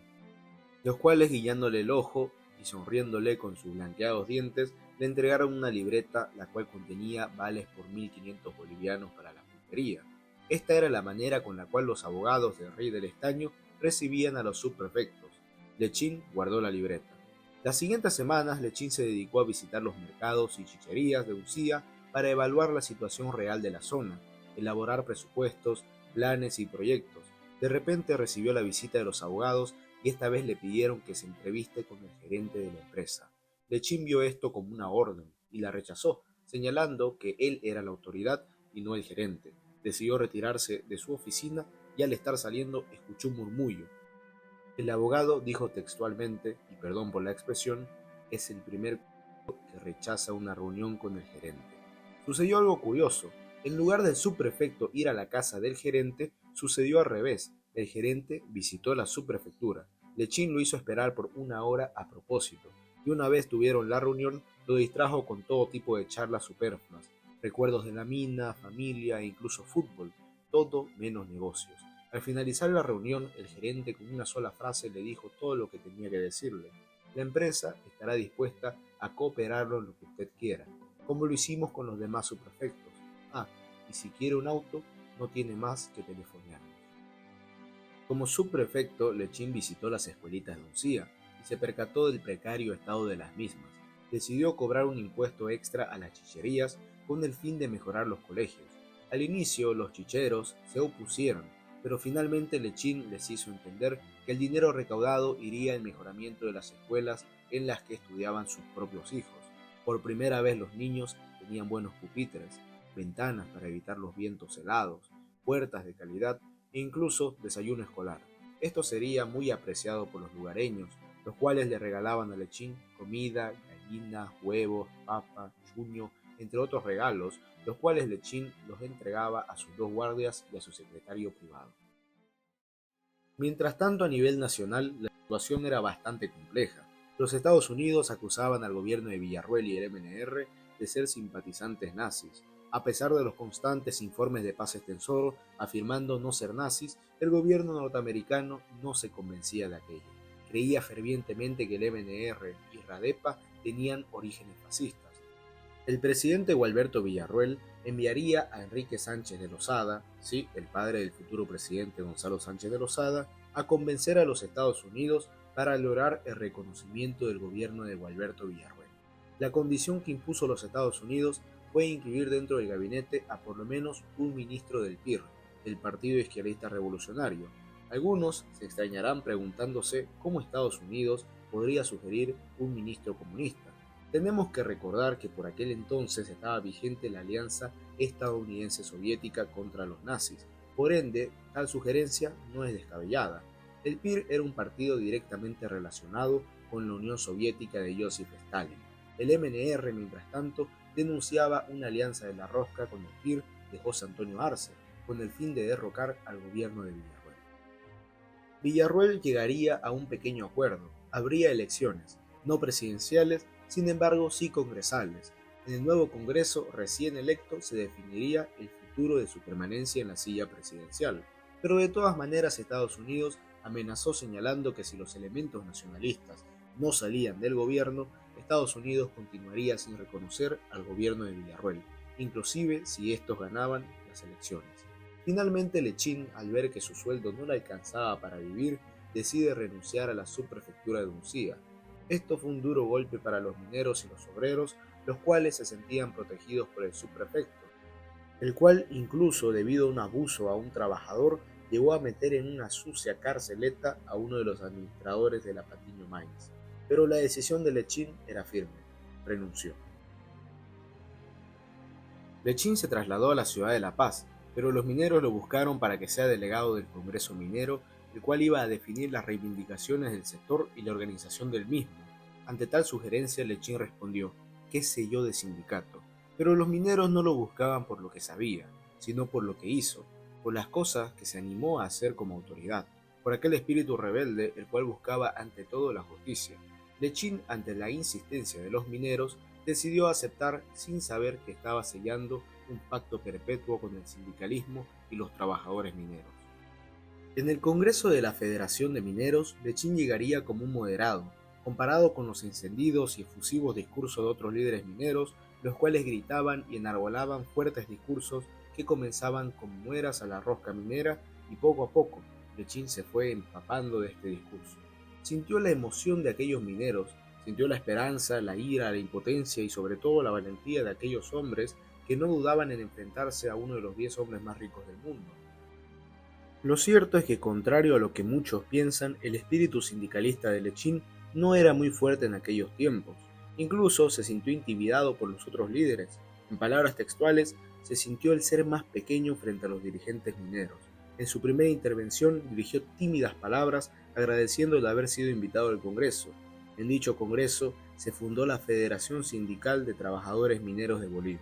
los cuales, guiñándole el ojo y sonriéndole con sus blanqueados dientes, le entregaron una libreta la cual contenía vales por 1.500 bolivianos para la pulpería. Esta era la manera con la cual los abogados del Rey del Estaño recibían a los subprefectos. Lechín guardó la libreta. Las siguientes semanas, Lechín se dedicó a visitar los mercados y chicherías de Uncía para evaluar la situación real de la zona, elaborar presupuestos, planes y proyectos. De repente recibió la visita de los abogados y esta vez le pidieron que se entreviste con el gerente de la empresa. Lechín vio esto como una orden y la rechazó, señalando que él era la autoridad y no el gerente. Decidió retirarse de su oficina y al estar saliendo escuchó un murmullo. El abogado dijo textualmente, y perdón por la expresión, es el primer que rechaza una reunión con el gerente. Sucedió algo curioso. En lugar del subprefecto ir a la casa del gerente, sucedió al revés. El gerente visitó la subprefectura. Lechín lo hizo esperar por 1 hora a propósito, y una vez tuvieron la reunión, lo distrajo con todo tipo de charlas superfluas, recuerdos de la mina, familia e incluso fútbol, todo menos negocios. Al finalizar la reunión, el gerente con una sola frase le dijo todo lo que tenía que decirle. La empresa estará dispuesta a cooperarlo en lo que usted quiera, como lo hicimos con los demás subprefectos. Y si quiere un auto, no tiene más que telefonearnos. Como subprefecto, Lechín visitó las escuelitas de Uncía y se percató del precario estado de las mismas. Decidió cobrar un impuesto extra a las chicherías con el fin de mejorar los colegios. Al inicio, los chicheros se opusieron, pero finalmente Lechín les hizo entender que el dinero recaudado iría en mejoramiento de las escuelas en las que estudiaban sus propios hijos. Por primera vez los niños tenían buenos pupitres, ventanas para evitar los vientos helados, puertas de calidad e incluso desayuno escolar. Esto sería muy apreciado por los lugareños, los cuales le regalaban a Lechín comida, gallina, huevos, papa, chuño, entre otros regalos, los cuales Lechín los entregaba a sus 2 guardias y a su secretario privado. Mientras tanto, a nivel nacional, la situación era bastante compleja. Los Estados Unidos acusaban al gobierno de Villarroel y el MNR de ser simpatizantes nazis. A pesar de los constantes informes de Paz Estenssoro afirmando no ser nazis, el gobierno norteamericano no se convencía de aquello. Creía fervientemente que el MNR y Radepa tenían orígenes fascistas. El presidente Gualberto Villarroel enviaría a Enrique Sánchez de Lozada, sí, el padre del futuro presidente Gonzalo Sánchez de Lozada, a convencer a los Estados Unidos para lograr el reconocimiento del gobierno de Gualberto Villarroel. La condición que impuso los Estados Unidos fue incluir dentro del gabinete a por lo menos un ministro del PIR, el Partido Izquierdista Revolucionario. Algunos se extrañarán preguntándose cómo Estados Unidos podría sugerir un ministro comunista. Tenemos que recordar que por aquel entonces estaba vigente la alianza estadounidense-soviética contra los nazis. Por ende, tal sugerencia no es descabellada. El PIR era un partido directamente relacionado con la Unión Soviética de Joseph Stalin. El MNR, mientras tanto, denunciaba una alianza de la rosca con el PIR de José Antonio Arce, con el fin de derrocar al gobierno de Villarroel. Villarroel llegaría a un pequeño acuerdo. Habría elecciones, no presidenciales, sin embargo sí congresales. En el nuevo Congreso recién electo se definiría el futuro de su permanencia en la silla presidencial. Pero de todas maneras Estados Unidos amenazó señalando que si los elementos nacionalistas no salían del gobierno, Estados Unidos continuaría sin reconocer al gobierno de Villarroel, inclusive si estos ganaban las elecciones. Finalmente Lechín, al ver que su sueldo no le alcanzaba para vivir, decide renunciar a la subprefectura de Uncía. Esto fue un duro golpe para los mineros y los obreros, los cuales se sentían protegidos por el subprefecto, el cual incluso debido a un abuso a un trabajador llegó a meter en una sucia carceleta a uno de los administradores de la Patiño Mines. Pero la decisión de Lechín era firme, renunció. Lechín se trasladó a la ciudad de La Paz, pero los mineros lo buscaron para que sea delegado del Congreso Minero, el cual iba a definir las reivindicaciones del sector y la organización del mismo. Ante tal sugerencia, Lechín respondió: ¿qué sé yo de sindicato? Pero los mineros no lo buscaban por lo que sabía, sino por lo que hizo, por las cosas que se animó a hacer como autoridad, por aquel espíritu rebelde el cual buscaba ante todo la justicia. Lechín, ante la insistencia de los mineros, decidió aceptar sin saber que estaba sellando un pacto perpetuo con el sindicalismo y los trabajadores mineros. En el Congreso de la Federación de Mineros, Lechín llegaría como un moderado, comparado con los encendidos y efusivos discursos de otros líderes mineros, los cuales gritaban y enarbolaban fuertes discursos que comenzaban con mueras a la rosca minera, y poco a poco Lechín se fue empapando de este discurso. Sintió la emoción de aquellos mineros, sintió la esperanza, la ira, la impotencia y sobre todo la valentía de aquellos hombres que no dudaban en enfrentarse a uno de los 10 hombres más ricos del mundo. Lo cierto es que, contrario a lo que muchos piensan, el espíritu sindicalista de Lechín no era muy fuerte en aquellos tiempos. Incluso se sintió intimidado por los otros líderes. En palabras textuales, se sintió el ser más pequeño frente a los dirigentes mineros. En su primera intervención dirigió tímidas palabras agradeciendo el haber sido invitado al Congreso. En dicho Congreso se fundó la Federación Sindical de Trabajadores Mineros de Bolivia.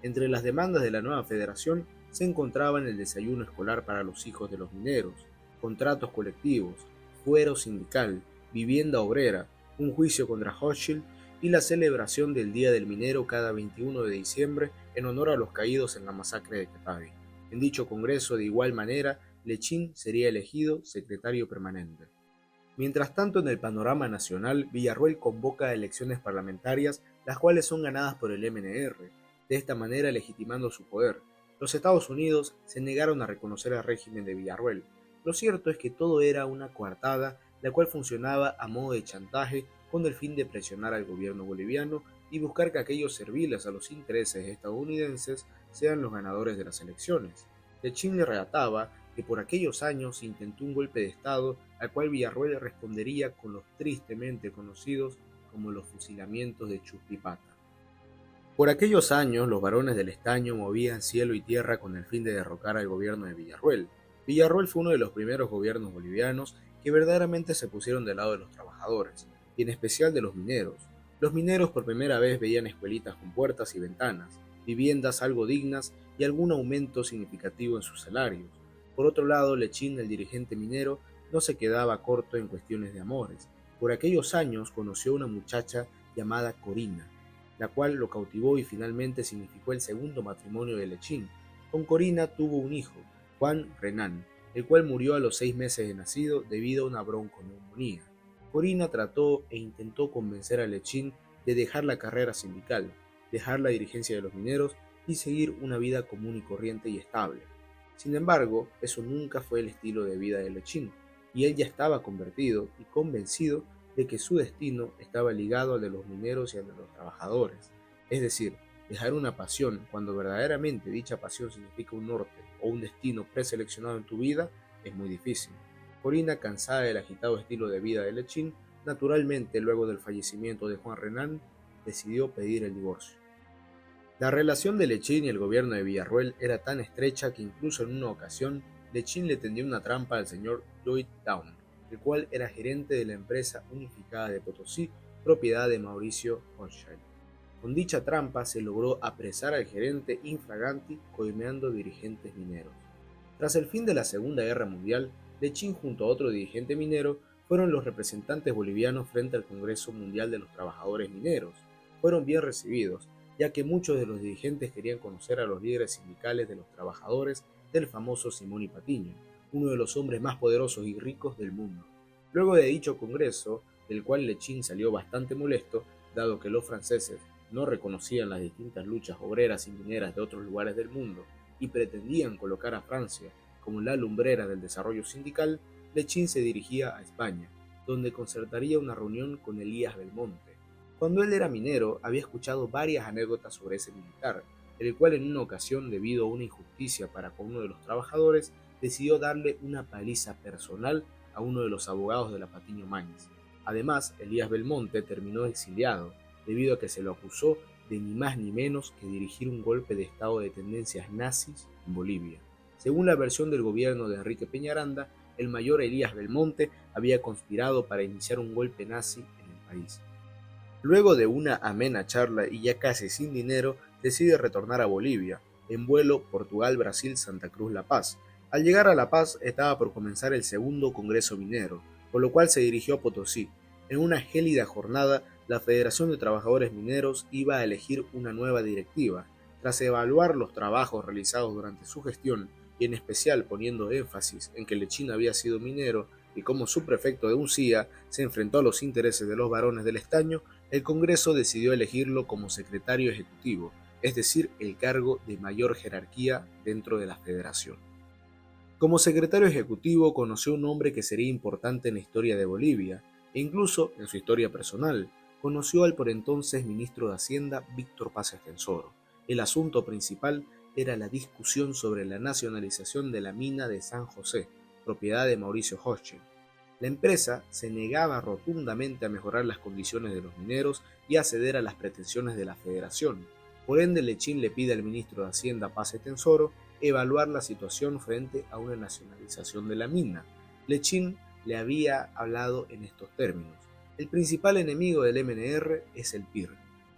Entre las demandas de la nueva federación se encontraban el desayuno escolar para los hijos de los mineros, contratos colectivos, fuero sindical, vivienda obrera, un juicio contra Hochschild y la celebración del Día del Minero cada 21 de diciembre en honor a los caídos en la masacre de Catavi. En dicho congreso, de igual manera, Lechín sería elegido secretario permanente. Mientras tanto, en el panorama nacional, Villarroel convoca elecciones parlamentarias, las cuales son ganadas por el MNR, de esta manera legitimando su poder. Los Estados Unidos se negaron a reconocer el régimen de Villarroel. Lo cierto es que todo era una coartada, la cual funcionaba a modo de chantaje con el fin de presionar al gobierno boliviano y buscar que aquellos serviles a los intereses estadounidenses sean los ganadores de las elecciones. Lechín le relataba que por aquellos años se intentó un golpe de Estado al cual Villarroel respondería con los tristemente conocidos como los fusilamientos de Chuquipata. Por aquellos años los varones del estaño movían cielo y tierra con el fin de derrocar al gobierno de Villarroel. Villarroel fue uno de los primeros gobiernos bolivianos que verdaderamente se pusieron del lado de los trabajadores, y en especial de los mineros. Los mineros por primera vez veían escuelitas con puertas y ventanas, viviendas algo dignas y algún aumento significativo en sus salarios. Por otro lado, Lechín, el dirigente minero, no se quedaba corto en cuestiones de amores. Por aquellos años conoció a una muchacha llamada Corina, la cual lo cautivó y finalmente significó el segundo matrimonio de Lechín. Con Corina tuvo un hijo, Juan Renan, el cual murió a los 6 meses de nacido debido a una bronconeumonía. Corina trató e intentó convencer a Lechín de dejar la carrera sindical, dejar la dirigencia de los mineros y seguir una vida común y corriente y estable. Sin embargo, eso nunca fue el estilo de vida de Lechín, y él ya estaba convertido y convencido de que su destino estaba ligado al de los mineros y al de los trabajadores. Es decir, dejar una pasión cuando verdaderamente dicha pasión significa un norte o un destino preseleccionado en tu vida es muy difícil. Corina, cansada del agitado estilo de vida de Lechín, naturalmente luego del fallecimiento de Juan Renan, decidió pedir el divorcio. La relación de Lechín y el gobierno de Villarroel era tan estrecha que incluso en una ocasión Lechín le tendió una trampa al señor Lloyd Down, el cual era gerente de la empresa unificada de Potosí, propiedad de Mauricio Hochschild. Con dicha trampa se logró apresar al gerente infraganti coimeando dirigentes mineros. Tras el fin de la Segunda Guerra Mundial, Lechín junto a otro dirigente minero fueron los representantes bolivianos frente al Congreso Mundial de los Trabajadores Mineros. Fueron bien recibidos, ya que muchos de los dirigentes querían conocer a los líderes sindicales de los trabajadores del famoso Simón y Patiño, uno de los hombres más poderosos y ricos del mundo. Luego de dicho congreso, del cual Lechín salió bastante molesto, dado que los franceses no reconocían las distintas luchas obreras y mineras de otros lugares del mundo y pretendían colocar a Francia como la lumbrera del desarrollo sindical, Lechín se dirigía a España, donde concertaría una reunión con Elías Belmonte. Cuando él era minero, había escuchado varias anécdotas sobre ese militar, el cual en una ocasión, debido a una injusticia para con uno de los trabajadores, decidió darle una paliza personal a uno de los abogados de la Patiño Mañez. Además, Elías Belmonte terminó exiliado, debido a que se lo acusó de ni más ni menos que dirigir un golpe de estado de tendencias nazis en Bolivia. Según la versión del gobierno de Enrique Peñaranda, el mayor Elías Belmonte había conspirado para iniciar un golpe nazi en el país. Luego de una amena charla y ya casi sin dinero, decide retornar a Bolivia, en vuelo Portugal-Brasil-Santa Cruz-La Paz. Al llegar a La Paz estaba por comenzar el segundo Congreso Minero, por lo cual se dirigió a Potosí. En una gélida jornada, la Federación de Trabajadores Mineros iba a elegir una nueva directiva. Tras evaluar los trabajos realizados durante su gestión, y en especial poniendo énfasis en que Lechín había sido minero y como subprefecto de Uncía se enfrentó a los intereses de los varones del estaño, el Congreso decidió elegirlo como secretario ejecutivo, es decir, el cargo de mayor jerarquía dentro de la federación. Como secretario ejecutivo conoció un hombre que sería importante en la historia de Bolivia, e incluso en su historia personal, conoció al por entonces ministro de Hacienda Víctor Paz Estenssoro. El asunto principal era la discusión sobre la nacionalización de la mina de San José, propiedad de Mauricio Hochschild. La empresa se negaba rotundamente a mejorar las condiciones de los mineros y a ceder a las pretensiones de la federación. Por ende, Lechín le pide al ministro de Hacienda Paz Estenssoro evaluar la situación frente a una nacionalización de la mina. Lechín le había hablado en estos términos: el principal enemigo del MNR es el PIR.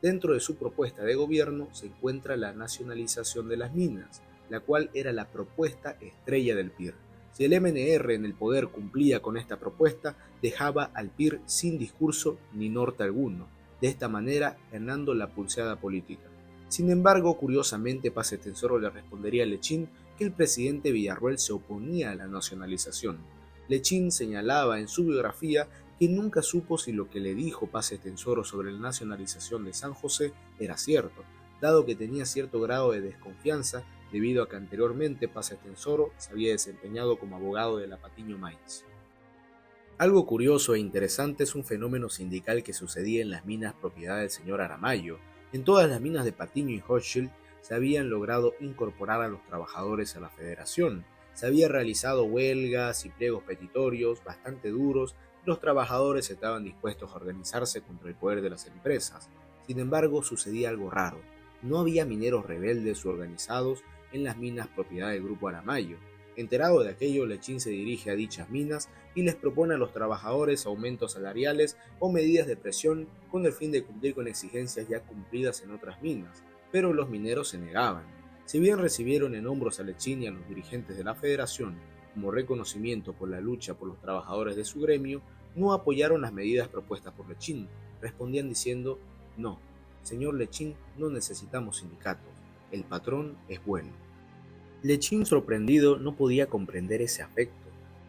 Dentro de su propuesta de gobierno se encuentra la nacionalización de las minas, la cual era la propuesta estrella del PIR. Si el MNR en el poder cumplía con esta propuesta, dejaba al PIR sin discurso ni norte alguno, de esta manera ganando la pulseada política. Sin embargo, curiosamente, Paz Estenssoro le respondería a Lechín que el presidente Villarroel se oponía a la nacionalización. Lechín señalaba en su biografía que nunca supo si lo que le dijo Paz Estenssoro sobre la nacionalización de San José era cierto, dado que tenía cierto grado de desconfianza debido a que anteriormente Paz Estenssoro se había desempeñado como abogado de la Patiño Mañez. Algo curioso e interesante es un fenómeno sindical que sucedía en las minas propiedad del señor Aramayo. En todas las minas de Patiño y Hochschild se habían logrado incorporar a los trabajadores a la federación. Se habían realizado huelgas y pliegos petitorios bastante duros. Los trabajadores estaban dispuestos a organizarse contra el poder de las empresas. Sin embargo, sucedía algo raro. No había mineros rebeldes o organizados en las minas propiedad del Grupo Aramayo. Enterado de aquello, Lechín se dirige a dichas minas y les propone a los trabajadores aumentos salariales o medidas de presión con el fin de cumplir con exigencias ya cumplidas en otras minas, pero los mineros se negaban. Si bien recibieron en hombros a Lechín y a los dirigentes de la federación como reconocimiento por la lucha por los trabajadores de su gremio, no apoyaron las medidas propuestas por Lechín. Respondían diciendo: no, señor Lechín, no necesitamos sindicatos, el patrón es bueno. Lechín, sorprendido, no podía comprender ese afecto.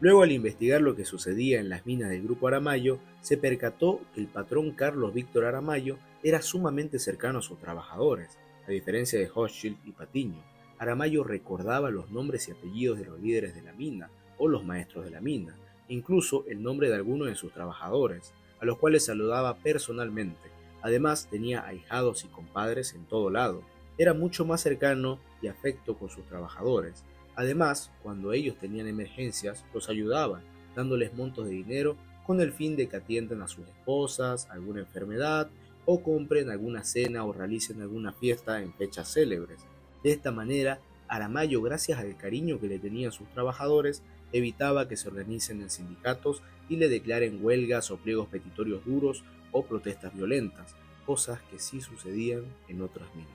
Luego, al investigar lo que sucedía en las minas del Grupo Aramayo, se percató que el patrón Carlos Víctor Aramayo era sumamente cercano a sus trabajadores. A diferencia de Hochschild y Patiño, Aramayo recordaba los nombres y apellidos de los líderes de la mina o los maestros de la mina, incluso el nombre de algunos de sus trabajadores, a los cuales saludaba personalmente. Además, tenía ahijados y compadres en todo lado. Era mucho más cercano y afecto con sus trabajadores. Además, cuando ellos tenían emergencias, los ayudaba, dándoles montos de dinero con el fin de que atiendan a sus esposas, alguna enfermedad, o compren alguna cena o realicen alguna fiesta en fechas célebres. De esta manera, Aramayo, gracias al cariño que le tenían sus trabajadores, evitaba que se organicen en sindicatos y le declaren huelgas o pliegos petitorios duros o protestas violentas, cosas que sí sucedían en otras minas.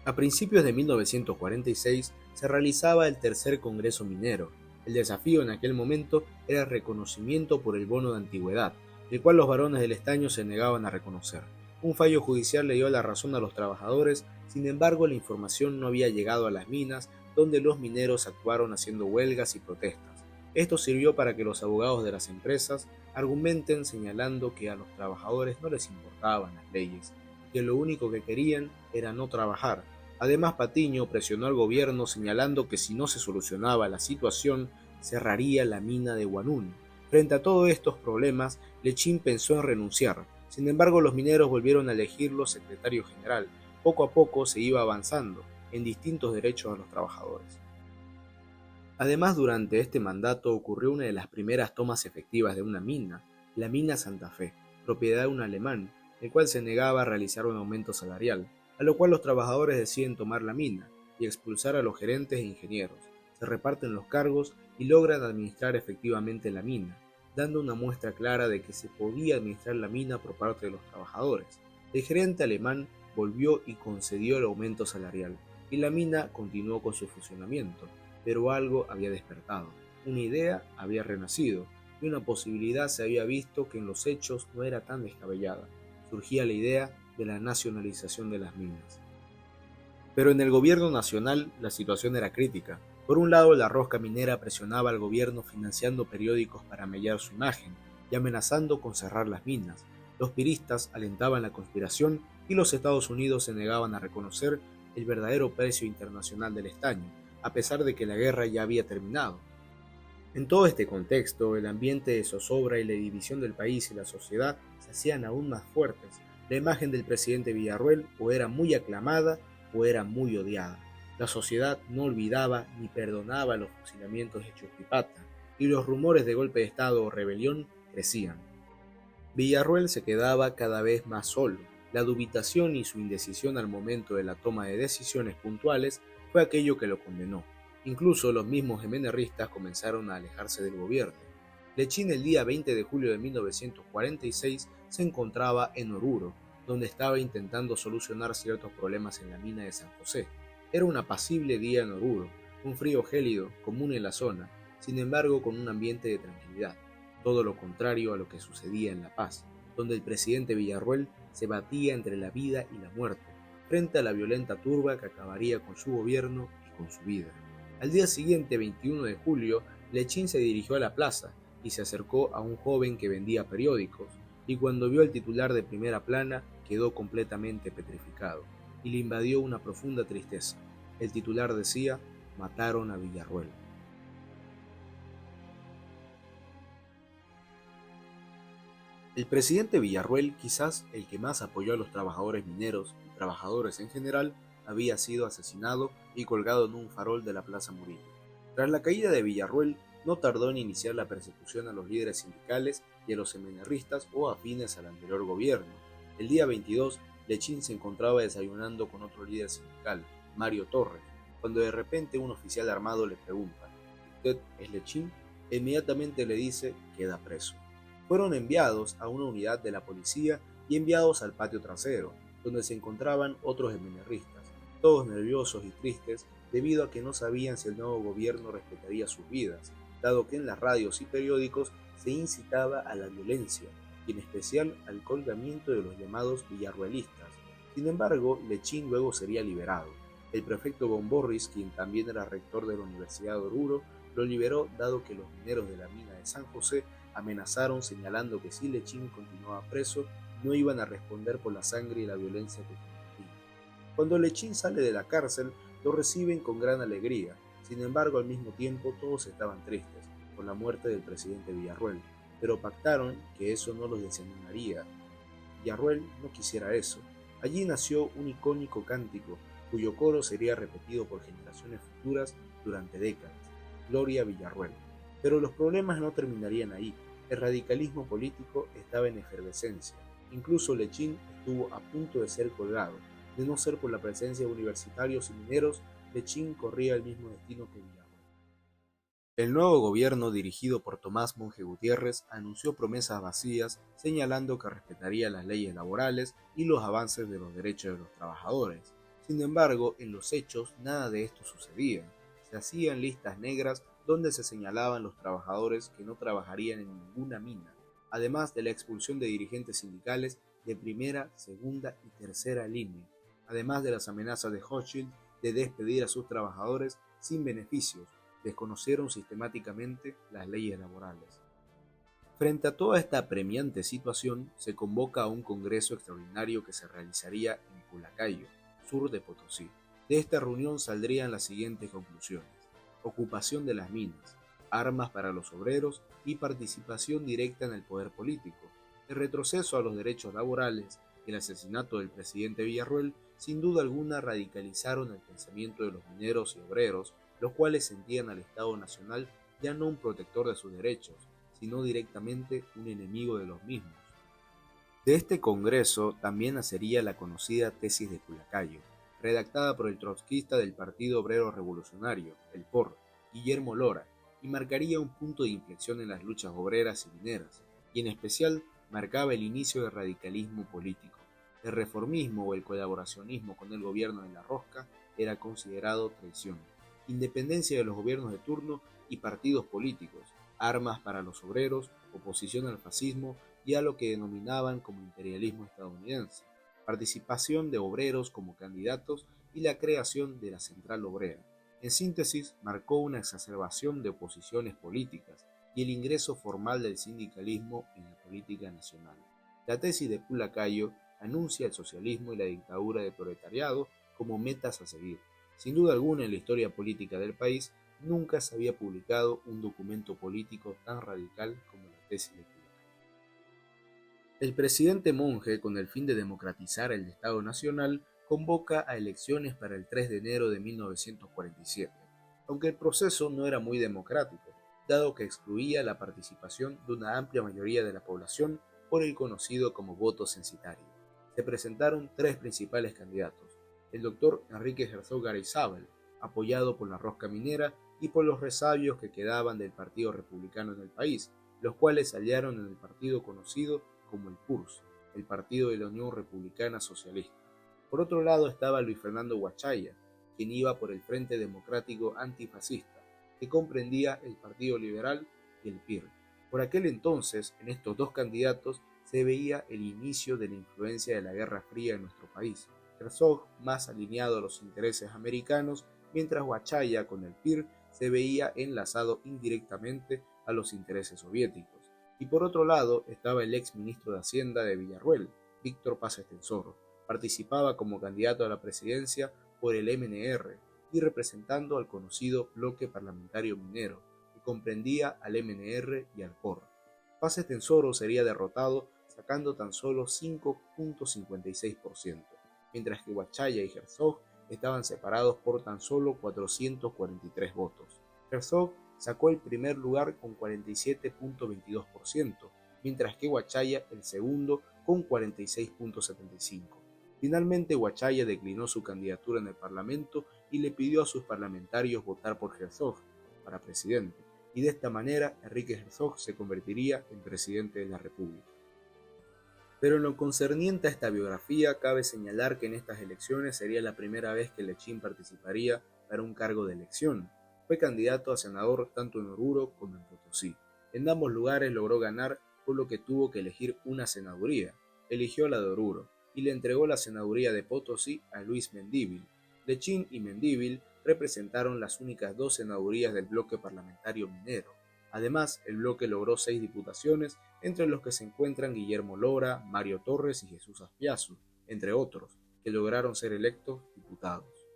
A principios de 1946 se realizaba el tercer Congreso Minero. El desafío en aquel momento era el reconocimiento por el bono de antigüedad, el cual los varones del estaño se negaban a reconocer. Un fallo judicial le dio la razón a los trabajadores, sin embargo la información no había llegado a las minas, donde los mineros actuaron haciendo huelgas y protestas. Esto sirvió para que los abogados de las empresas argumenten señalando que a los trabajadores no les importaban las leyes, que lo único que querían era no trabajar. Además, Patiño presionó al gobierno señalando que si no se solucionaba la situación, cerraría la mina de Huanuni. Frente a todos estos problemas, Lechín pensó en renunciar. Sin embargo, los mineros volvieron a elegirlo secretario general. Poco a poco se iba avanzando en distintos derechos a los trabajadores. Además, durante este mandato ocurrió una de las primeras tomas efectivas de una mina, la mina Santa Fe, propiedad de un alemán, el cual se negaba a realizar un aumento salarial, a lo cual los trabajadores deciden tomar la mina y expulsar a los gerentes e ingenieros. Se reparten los cargos y logran administrar efectivamente la mina, dando una muestra clara de que se podía administrar la mina por parte de los trabajadores. El gerente alemán volvió y concedió el aumento salarial, y la mina continuó con su funcionamiento, pero algo había despertado, una idea había renacido, y una posibilidad se había visto que en los hechos no era tan descabellada. Surgía la idea de la nacionalización de las minas. Pero en el gobierno nacional la situación era crítica. Por un lado, la rosca minera presionaba al gobierno financiando periódicos para mellar su imagen y amenazando con cerrar las minas. Los piristas alentaban la conspiración y los Estados Unidos se negaban a reconocer el verdadero precio internacional del estaño, a pesar de que la guerra ya había terminado. En todo este contexto, el ambiente de zozobra y la división del país y la sociedad se hacían aún más fuertes. La imagen del presidente Villarroel o era muy aclamada o era muy odiada. La sociedad no olvidaba ni perdonaba los fusilamientos de Chuquipata, y los rumores de golpe de Estado o rebelión crecían. Villarroel se quedaba cada vez más solo. La dubitación y su indecisión al momento de la toma de decisiones puntuales fue aquello que lo condenó. Incluso los mismos MNRistas comenzaron a alejarse del gobierno. Lechín, el día 20 de julio de 1946 se encontraba en Oruro, donde estaba intentando solucionar ciertos problemas en la mina de San José. Era un apacible día en Oruro, un frío gélido común en la zona, sin embargo con un ambiente de tranquilidad, todo lo contrario a lo que sucedía en La Paz, donde el presidente Villarroel se batía entre la vida y la muerte, frente a la violenta turba que acabaría con su gobierno y con su vida. Al día siguiente, 21 de julio, Lechín se dirigió a la plaza y se acercó a un joven que vendía periódicos, y cuando vio al titular de primera plana quedó completamente petrificado, y le invadió una profunda tristeza. El titular decía: mataron a Villarroel. El presidente Villarroel, quizás el que más apoyó a los trabajadores mineros y trabajadores en general, había sido asesinado y colgado en un farol de la Plaza Murillo. Tras la caída de Villarroel, no tardó en iniciar la persecución a los líderes sindicales y a los MNRistas o afines al anterior gobierno. El día 22, Lechín se encontraba desayunando con otro líder sindical, Mario Torres, cuando de repente un oficial armado le pregunta: Usted es Lechín, e inmediatamente le dice queda preso. Fueron enviados a una unidad de la policía y enviados al patio trasero, donde se encontraban otros MNRistas, todos nerviosos y tristes debido a que no sabían si el nuevo gobierno respetaría sus vidas, dado que en las radios y periódicos se incitaba a la violencia, y en especial al colgamiento de los llamados villarruelistas. Sin embargo, Lechín luego sería liberado. El prefecto von Borries, quien también era rector de la Universidad de Oruro, lo liberó dado que los mineros de la mina de San José amenazaron señalando que si Lechín continuaba preso, no iban a responder por la sangre y la violencia que cometía. Cuando Lechín sale de la cárcel, lo reciben con gran alegría. Sin embargo, al mismo tiempo todos estaban tristes por la muerte del presidente Villarruel, pero pactaron que eso no los desanimaría. Villarruel no quisiera eso. Allí nació un icónico cántico, cuyo coro sería repetido por generaciones futuras durante décadas: Gloria Villarruel. Pero los problemas no terminarían ahí. El radicalismo político estaba en efervescencia. Incluso Lechín estuvo a punto de ser colgado. De no ser por la presencia de universitarios y mineros, Lechín corría el mismo destino que Villarruel. El nuevo gobierno, dirigido por Tomás Monje Gutiérrez, anunció promesas vacías, señalando que respetaría las leyes laborales y los avances de los derechos de los trabajadores. Sin embargo, en los hechos nada de esto sucedía. Se hacían listas negras donde se señalaban los trabajadores que no trabajarían en ninguna mina, además de la expulsión de dirigentes sindicales de primera, segunda y tercera línea, además de las amenazas de Hochschild de despedir a sus trabajadores sin beneficios. Desconocieron sistemáticamente las leyes laborales. Frente a toda esta apremiante situación, se convoca a un congreso extraordinario que se realizaría en Pulacayo, sur de Potosí. De esta reunión saldrían las siguientes conclusiones: ocupación de las minas, armas para los obreros y participación directa en el poder político. El retroceso a los derechos laborales y el asesinato del presidente Villarruel sin duda alguna radicalizaron el pensamiento de los mineros y obreros, los cuales sentían al Estado Nacional ya no un protector de sus derechos, sino directamente un enemigo de los mismos. De este congreso también nacería la conocida tesis de Pulacayo, redactada por el trotskista del Partido Obrero Revolucionario, el POR, Guillermo Lora, y marcaría un punto de inflexión en las luchas obreras y mineras, y en especial marcaba el inicio del radicalismo político. El reformismo o el colaboracionismo con el gobierno de la Rosca era considerado traición. Independencia de los gobiernos de turno y partidos políticos, armas para los obreros, oposición al fascismo y a lo que denominaban como imperialismo estadounidense, participación de obreros como candidatos y la creación de la Central Obrera. En síntesis, marcó una exacerbación de oposiciones políticas y el ingreso formal del sindicalismo en la política nacional. La tesis de Pulacayo anuncia el socialismo y la dictadura del proletariado como metas a seguir. Sin duda alguna, en la historia política del país, nunca se había publicado un documento político tan radical como la tesis de Pulacayo. El presidente Monje, con el fin de democratizar el Estado Nacional, convoca a elecciones para el 3 de enero de 1947, aunque el proceso no era muy democrático, dado que excluía la participación de una amplia mayoría de la población por el conocido como voto censitario. Se presentaron tres principales candidatos: el doctor Enrique Herzog Garayzábal, apoyado por la rosca minera y por los resabios que quedaban del Partido Republicano en el país, los cuales se hallaron en el partido conocido como el PURS, el Partido de la Unión Republicana Socialista. Por otro lado estaba Luis Fernando Huachaya, quien iba por el Frente Democrático Antifascista, que comprendía el Partido Liberal y el PIR. Por aquel entonces, en estos dos candidatos se veía el inicio de la influencia de la Guerra Fría en nuestro país. Herzog más alineado a los intereses americanos, mientras Huachaya con el PIR se veía enlazado indirectamente a los intereses soviéticos. Y por otro lado estaba el ex ministro de Hacienda de Villarruel, Víctor Paz Estenssoro. Participaba como candidato a la presidencia por el MNR y representando al conocido bloque parlamentario minero, que comprendía al MNR y al POR. Paz Estenssoro sería derrotado sacando tan solo 5.56%, mientras que Huachaya y Herzog estaban separados por tan solo 443 votos. Herzog sacó el primer lugar con 47.22%, mientras que Huachaya el segundo con 46.75%. Finalmente, Huachaya declinó su candidatura en el Parlamento y le pidió a sus parlamentarios votar por Herzog. para presidente, y de esta manera Enrique Herzog se convertiría en presidente de la República. Pero en lo concerniente a esta biografía, cabe señalar que en estas elecciones sería la primera vez que Lechín participaría para un cargo de elección. Fue candidato a senador tanto en Oruro como en Potosí. En ambos lugares logró ganar, por lo que tuvo que elegir una senaduría. Eligió la de Oruro y le entregó la senaduría de Potosí a Luis Mendívil. Lechín y Mendívil representaron las únicas dos senadurías del bloque parlamentario minero. Además, el bloque logró 6 diputaciones, entre los que se encuentran Guillermo Lora, Mario Torres y Jesús Azpiazu, entre otros, que lograron ser electos diputados.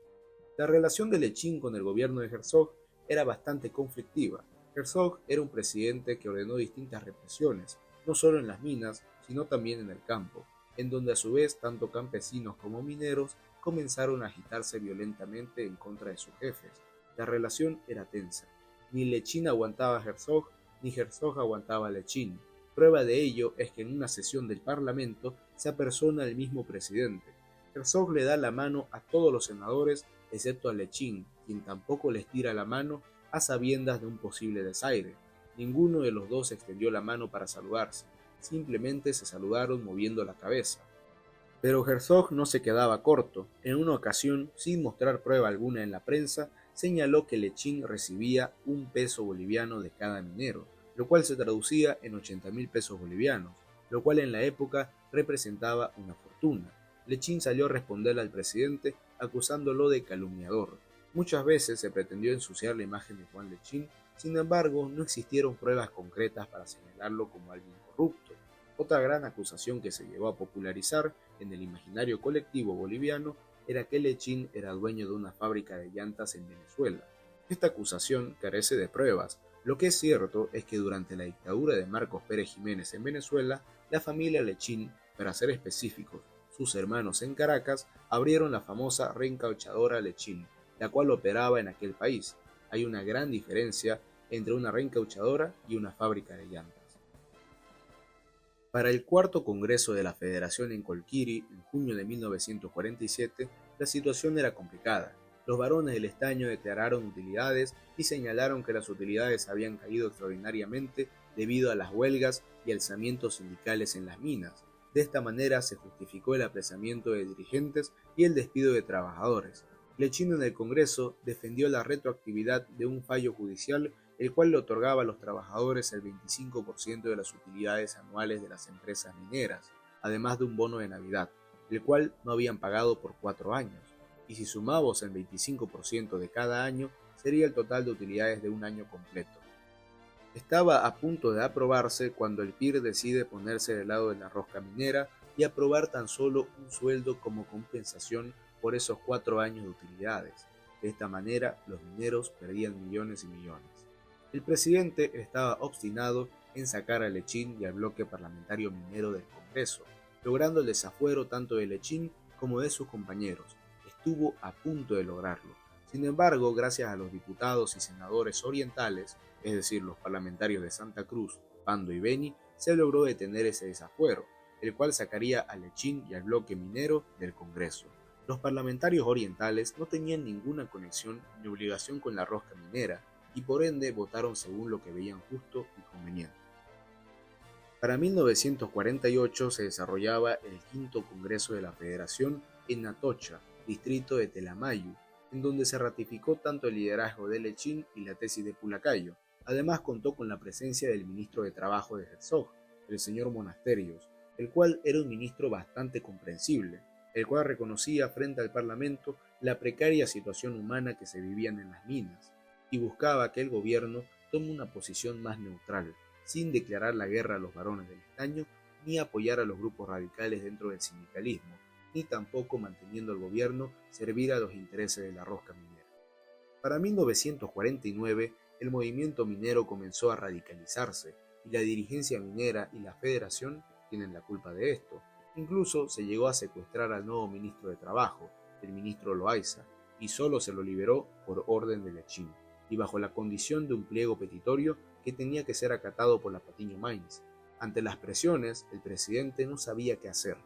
La relación de Lechín con el gobierno de Herzog era bastante conflictiva. Herzog era un presidente que ordenó distintas represiones, no solo en las minas, sino también en el campo, en donde a su vez tanto campesinos como mineros comenzaron a agitarse violentamente en contra de sus jefes. La relación era tensa. Ni Lechín aguantaba a Herzog, ni Herzog aguantaba a Lechín. Prueba de ello es que en una sesión del Parlamento se apersona el mismo presidente. Herzog le da la mano a todos los senadores, excepto a Lechín, quien tampoco les tira la mano a sabiendas de un posible desaire. Ninguno de los dos extendió la mano para saludarse, simplemente se saludaron moviendo la cabeza. Pero Herzog no se quedaba corto. En una ocasión, sin mostrar prueba alguna en la prensa, señaló que Lechín recibía 1 peso boliviano de cada minero, lo cual se traducía en 80.000 pesos bolivianos, lo cual en la época representaba una fortuna. Lechín salió a responderle al presidente acusándolo de calumniador. Muchas veces se pretendió ensuciar la imagen de Juan Lechín, sin embargo no existieron pruebas concretas para señalarlo como alguien corrupto. Otra gran acusación que se llegó a popularizar en el imaginario colectivo boliviano era que Lechín era dueño de una fábrica de llantas en Venezuela. Esta acusación carece de pruebas. Lo que es cierto es que durante la dictadura de Marcos Pérez Jiménez en Venezuela, la familia Lechín, para ser específicos, sus hermanos en Caracas, abrieron la famosa reencauchadora Lechín, la cual operaba en aquel país. Hay una gran diferencia entre una reencauchadora y una fábrica de llantas. Para el cuarto Congreso de la Federación en Colquiri, en junio de 1947, la situación era complicada. Los varones del estaño declararon utilidades y señalaron que las utilidades habían caído extraordinariamente debido a las huelgas y alzamientos sindicales en las minas. De esta manera se justificó el apresamiento de dirigentes y el despido de trabajadores. Lechín en el Congreso defendió la retroactividad de un fallo judicial el cual le otorgaba a los trabajadores el 25% de las utilidades anuales de las empresas mineras, además de un bono de Navidad, el cual no habían pagado por 4 años, y si sumamos el 25% de cada año, sería el total de utilidades de un año completo. Estaba a punto de aprobarse cuando el PIR decide ponerse del lado de la rosca minera y aprobar tan solo un sueldo como compensación por esos 4 años de utilidades. De esta manera, los mineros perdían millones y millones. El presidente estaba obstinado en sacar a Lechín y al bloque parlamentario minero del Congreso, logrando el desafuero tanto de Lechín como de sus compañeros. Estuvo a punto de lograrlo. Sin embargo, gracias a los diputados y senadores orientales, es decir, los parlamentarios de Santa Cruz, Pando y Beni, se logró detener ese desafuero, el cual sacaría a Lechín y al bloque minero del Congreso. Los parlamentarios orientales no tenían ninguna conexión ni obligación con la rosca minera, y por ende votaron según lo que veían justo y conveniente. Para 1948 se desarrollaba el quinto Congreso de la Federación en Atocha, distrito de Telamayu, en donde se ratificó tanto el liderazgo de Lechín y la tesis de Pulacayo. Además contó con la presencia del ministro de Trabajo de Herzog, el señor Monasterios, el cual era un ministro bastante comprensible, el cual reconocía frente al Parlamento la precaria situación humana que se vivían en las minas, y buscaba que el gobierno tome una posición más neutral, sin declarar la guerra a los varones del estaño, ni apoyar a los grupos radicales dentro del sindicalismo, ni tampoco manteniendo al gobierno servir a los intereses de la rosca minera. Para 1949, el movimiento minero comenzó a radicalizarse, y la dirigencia minera y la federación tienen la culpa de esto. Incluso se llegó a secuestrar al nuevo ministro de Trabajo, el ministro Loaiza, y solo se lo liberó por orden de Lechín, y bajo la condición de un pliego petitorio que tenía que ser acatado por la Patiño Mainz. Ante las presiones, el presidente no sabía qué hacer.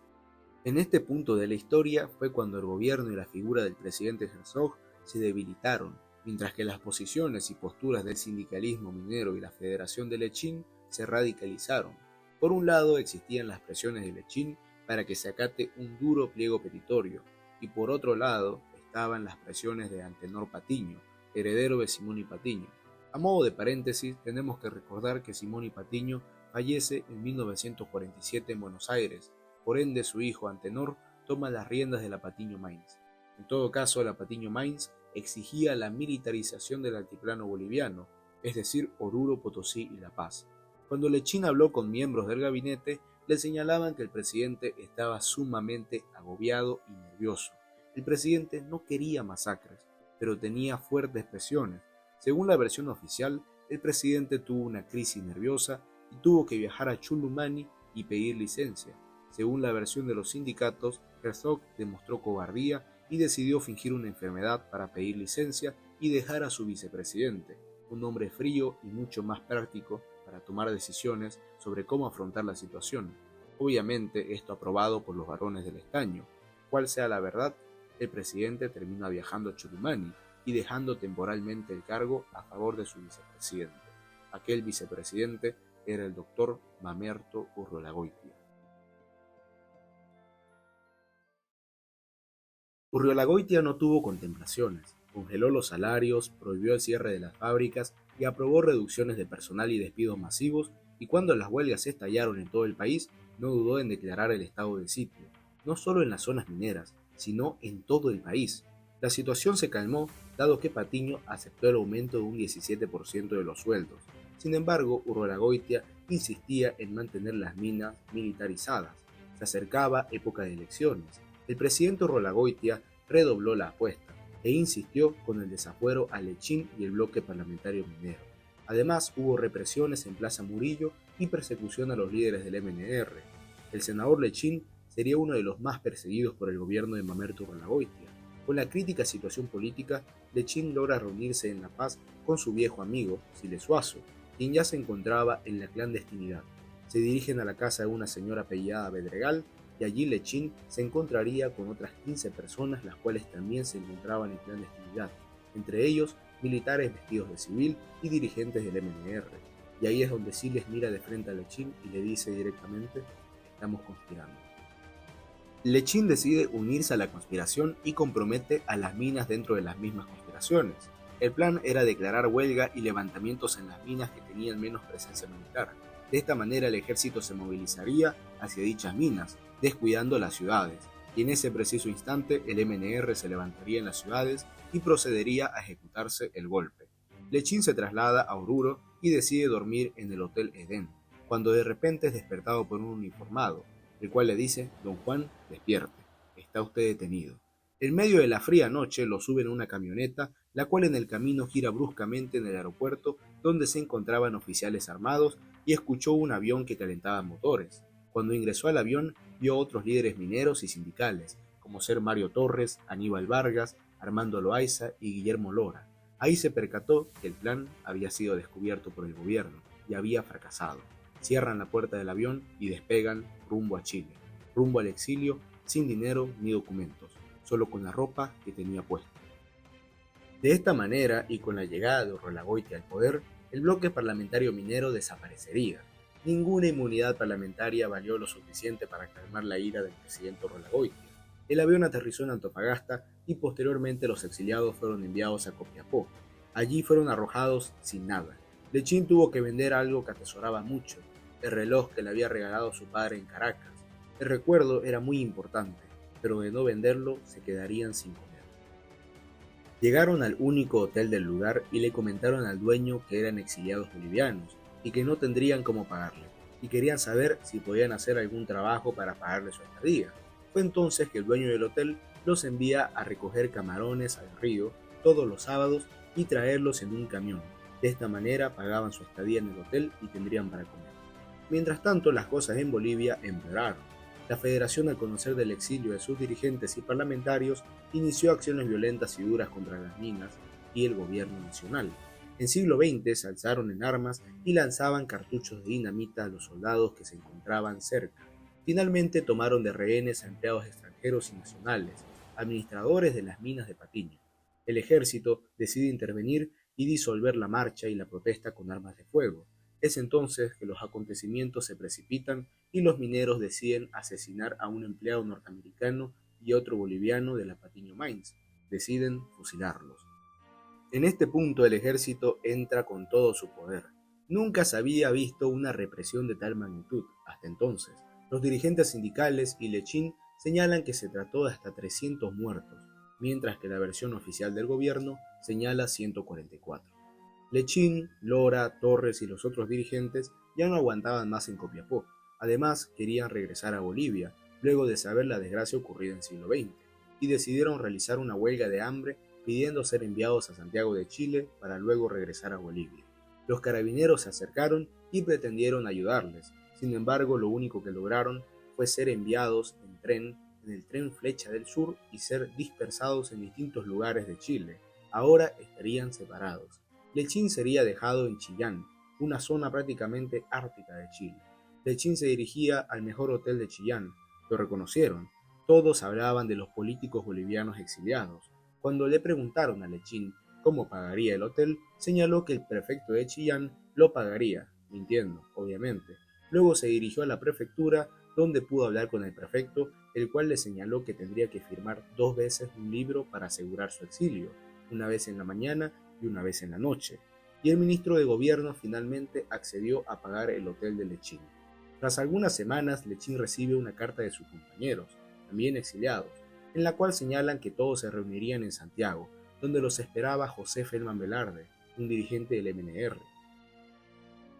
En este punto de la historia fue cuando el gobierno y la figura del presidente Herzog se debilitaron, mientras que las posiciones y posturas del sindicalismo minero y la Federación de Lechín se radicalizaron. Por un lado existían las presiones de Lechín para que se acate un duro pliego petitorio, y por otro lado estaban las presiones de Antenor Patiño, heredero de Simón y Patiño. A modo de paréntesis, tenemos que recordar que Simón y Patiño fallece en 1947 en Buenos Aires, por ende su hijo Antenor toma las riendas de la Patiño Mines. En todo caso, la Patiño Mines exigía la militarización del altiplano boliviano, es decir, Oruro, Potosí y La Paz. Cuando Lechín habló con miembros del gabinete, le señalaban que el presidente estaba sumamente agobiado y nervioso. El presidente no quería masacres, pero tenía fuertes presiones. Según la versión oficial, el presidente tuvo una crisis nerviosa y tuvo que viajar a Chulumani y pedir licencia. Según la versión de los sindicatos, Herzog demostró cobardía y decidió fingir una enfermedad para pedir licencia y dejar a su vicepresidente, un hombre frío y mucho más práctico para tomar decisiones sobre cómo afrontar la situación. Obviamente esto aprobado por los varones del estaño. Cual sea la verdad, el presidente termina viajando a Chulumani y dejando temporalmente el cargo a favor de su vicepresidente. Aquel vicepresidente era el doctor Mamerto Urriolagoitia. Urriolagoitia no tuvo contemplaciones, congeló los salarios, prohibió el cierre de las fábricas y aprobó reducciones de personal y despidos masivos, y cuando las huelgas estallaron en todo el país, no dudó en declarar el estado de sitio, no solo en las zonas mineras, sino en todo el país. La situación se calmó, dado que Patiño aceptó el aumento de un 17% de los sueldos. Sin embargo, Urriolagoitia insistía en mantener las minas militarizadas. Se acercaba época de elecciones. El presidente Urriolagoitia redobló la apuesta e insistió con el desafuero a Lechín y el bloque parlamentario minero. Además, hubo represiones en Plaza Murillo y persecución a los líderes del MNR. El senador Lechín sería uno de los más perseguidos por el gobierno de Mamerto Urriolagoitia. Con la crítica situación política, Lechín logra reunirse en La Paz con su viejo amigo, Siles Suazo, quien ya se encontraba en la clandestinidad. Se dirigen a la casa de una señora apellidada Bedregal, y allí Lechín se encontraría con otras 15 personas, las cuales también se encontraban en clandestinidad, entre ellos militares vestidos de civil y dirigentes del MNR. Y ahí es donde Siles mira de frente a Lechín y le dice directamente: estamos conspirando. Lechín decide unirse a la conspiración y compromete a las minas dentro de las mismas conspiraciones. El plan era declarar huelga y levantamientos en las minas que tenían menos presencia militar. De esta manera el ejército se movilizaría hacia dichas minas, descuidando las ciudades, y en ese preciso instante el MNR se levantaría en las ciudades y procedería a ejecutarse el golpe. Lechín se traslada a Oruro y decide dormir en el Hotel Edén, cuando de repente es despertado por un uniformado, el cual le dice: «Don Juan, despierte, está usted detenido». En medio de la fría noche lo suben a una camioneta, la cual en el camino gira bruscamente en el aeropuerto, donde se encontraban oficiales armados, y escuchó un avión que calentaba motores. Cuando ingresó al avión, vio otros líderes mineros y sindicales, como ser Mario Torres, Aníbal Vargas, Armando Loaiza y Guillermo Lora. Ahí se percató que el plan había sido descubierto por el gobierno y había fracasado. Cierran la puerta del avión y despegan rumbo a Chile, rumbo al exilio, sin dinero ni documentos, solo con la ropa que tenía puesta. De esta manera, y con la llegada de Urriolagoitia al poder, el bloque parlamentario minero desaparecería. Ninguna inmunidad parlamentaria valió lo suficiente para calmar la ira del presidente Urriolagoitia. El avión aterrizó en Antofagasta y posteriormente los exiliados fueron enviados a Copiapó. Allí fueron arrojados sin nada. Lechín tuvo que vender algo que atesoraba mucho, el reloj que le había regalado su padre en Caracas. El recuerdo era muy importante, pero de no venderlo se quedarían sin comer. Llegaron al único hotel del lugar y le comentaron al dueño que eran exiliados bolivianos y que no tendrían cómo pagarle, y querían saber si podían hacer algún trabajo para pagarle su estadía. Fue entonces que el dueño del hotel los envía a recoger camarones al río todos los sábados y traerlos en un camión. De esta manera pagaban su estadía en el hotel y tendrían para comer. Mientras tanto, las cosas en Bolivia empeoraron. La Federación, al conocer del exilio de sus dirigentes y parlamentarios, inició acciones violentas y duras contra las minas y el gobierno nacional. En siglo XX se alzaron en armas y lanzaban cartuchos de dinamita a los soldados que se encontraban cerca. Finalmente tomaron de rehenes a empleados extranjeros y nacionales, administradores de las minas de Patiño. El ejército decide intervenir y disolver la marcha y la protesta con armas de fuego. Es entonces que los acontecimientos se precipitan y los mineros deciden asesinar a un empleado norteamericano y otro boliviano de la Patiño Mines. Deciden fusilarlos. En este punto el ejército entra con todo su poder. Nunca se había visto una represión de tal magnitud hasta entonces. Los dirigentes sindicales y Lechín señalan que se trató de hasta 300 muertos, mientras que la versión oficial del gobierno señala 144. Lechín, Lora, Torres y los otros dirigentes ya no aguantaban más en Copiapó. Además, querían regresar a Bolivia, luego de saber la desgracia ocurrida en el siglo XX, y decidieron realizar una huelga de hambre pidiendo ser enviados a Santiago de Chile para luego regresar a Bolivia. Los carabineros se acercaron y pretendieron ayudarles. Sin embargo, lo único que lograron fue ser enviados en el tren Flecha del Sur y ser dispersados en distintos lugares de Chile. Ahora estarían separados. Lechín sería dejado en Chillán, una zona prácticamente ártica de Chile. Lechín se dirigía al mejor hotel de Chillán. Lo reconocieron. Todos hablaban de los políticos bolivianos exiliados. Cuando le preguntaron a Lechín cómo pagaría el hotel, señaló que el prefecto de Chillán lo pagaría, mintiendo, obviamente. Luego se dirigió a la prefectura, donde pudo hablar con el prefecto, el cual le señaló que tendría que firmar 2 veces un libro para asegurar su exilio, una vez en la mañana y una vez en la noche. Y el ministro de gobierno finalmente accedió a pagar el hotel de Lechín. Tras algunas semanas, Lechín recibe una carta de sus compañeros, también exiliados, en la cual señalan que todos se reunirían en Santiago, donde los esperaba José Feldman Velarde, un dirigente del MNR.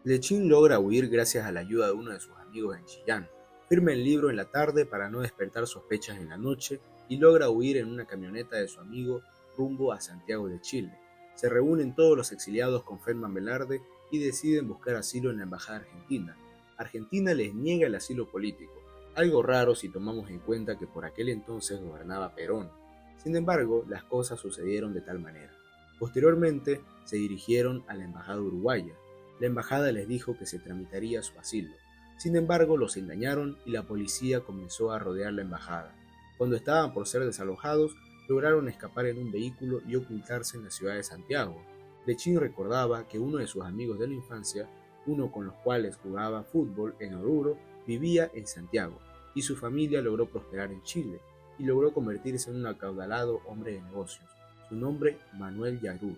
Lechín logra huir gracias a la ayuda de uno de sus amigos en Chillán. Firma el libro en la tarde para no despertar sospechas en la noche y logra huir en una camioneta de su amigo rumbo a Santiago de Chile. Se reúnen todos los exiliados con Feldman Velarde y deciden buscar asilo en la embajada argentina. Argentina les niega el asilo político, algo raro si tomamos en cuenta que por aquel entonces gobernaba Perón. Sin embargo, las cosas sucedieron de tal manera. Posteriormente, se dirigieron a la embajada uruguaya. La embajada les dijo que se tramitaría su asilo. Sin embargo, los engañaron y la policía comenzó a rodear la embajada. Cuando estaban por ser desalojados, lograron escapar en un vehículo y ocultarse en la ciudad de Santiago. Lechín recordaba que uno de sus amigos de la infancia, uno con los cuales jugaba fútbol en Oruro, vivía en Santiago, y su familia logró prosperar en Chile, y logró convertirse en un acaudalado hombre de negocios. Su nombre, Manuel Yarur.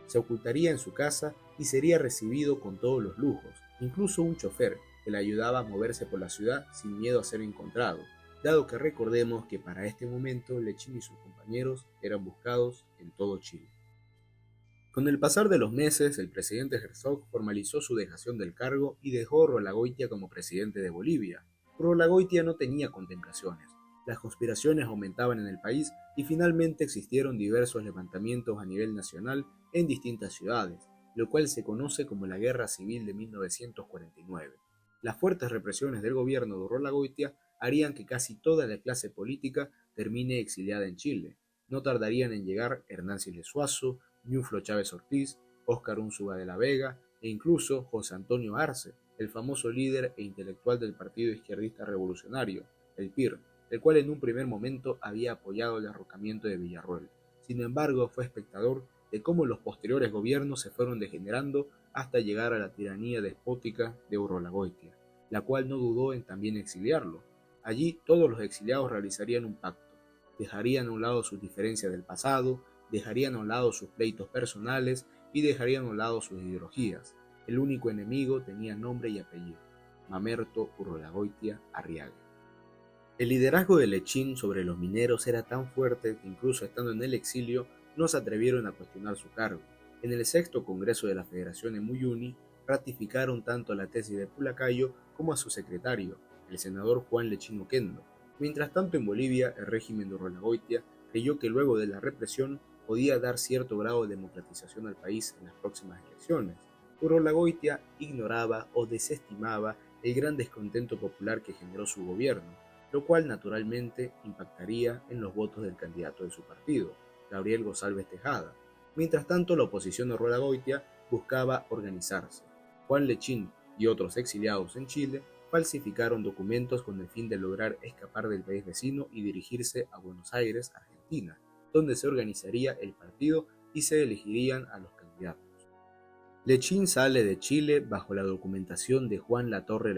Se ocultaría en su casa y sería recibido con todos los lujos, incluso un chofer que le ayudaba a moverse por la ciudad sin miedo a ser encontrado, dado que recordemos que para este momento Lechín y sus compañeros eran buscados en todo Chile. Con el pasar de los meses, el presidente Herzog formalizó su dejación del cargo y dejó a Rolagoitia como presidente de Bolivia. Rolagoitia no tenía contemplaciones. Las conspiraciones aumentaban en el país y finalmente existieron diversos levantamientos a nivel nacional en distintas ciudades, lo cual se conoce como la Guerra Civil de 1949. Las fuertes represiones del gobierno de Rolagoitia harían que casi toda la clase política termine exiliada en Chile. No tardarían en llegar Hernán Siles Suazo, Ñuflo Chávez Ortiz, Óscar Únsuga de la Vega e incluso José Antonio Arce, el famoso líder e intelectual del Partido Izquierdista Revolucionario, el PIR, el cual en un primer momento había apoyado el derrocamiento de Villarroel. Sin embargo, fue espectador de cómo los posteriores gobiernos se fueron degenerando hasta llegar a la tiranía despótica de Rolagoitia, la cual no dudó en también exiliarlo. Allí todos los exiliados realizarían un pacto, dejarían a un lado sus diferencias del pasado, dejarían a un lado sus pleitos personales y dejarían a un lado sus ideologías. El único enemigo tenía nombre y apellido: Mamerto Urrolagoitia Arriaga. El liderazgo de Lechín sobre los mineros era tan fuerte que incluso estando en el exilio no se atrevieron a cuestionar su cargo. En el sexto Congreso de la Federación en Muyuni ratificaron tanto la tesis de Pulacayo como a su secretario, el senador Juan Lechín Oquendo. Mientras tanto, en Bolivia, el régimen de Urrolagoitia creyó que luego de la represión podía dar cierto grado de democratización al país en las próximas elecciones. Urrolagoitia ignoraba o desestimaba el gran descontento popular que generó su gobierno, lo cual naturalmente impactaría en los votos del candidato de su partido, Gabriel González Tejada. Mientras tanto, la oposición a Rolagoitia buscaba organizarse. Juan Lechín y otros exiliados en Chile falsificaron documentos con el fin de lograr escapar del país vecino y dirigirse a Buenos Aires, Argentina. donde se organizaría el partido y se elegirían a los candidatos. Lechín sale de Chile bajo la documentación de Juan Latorre.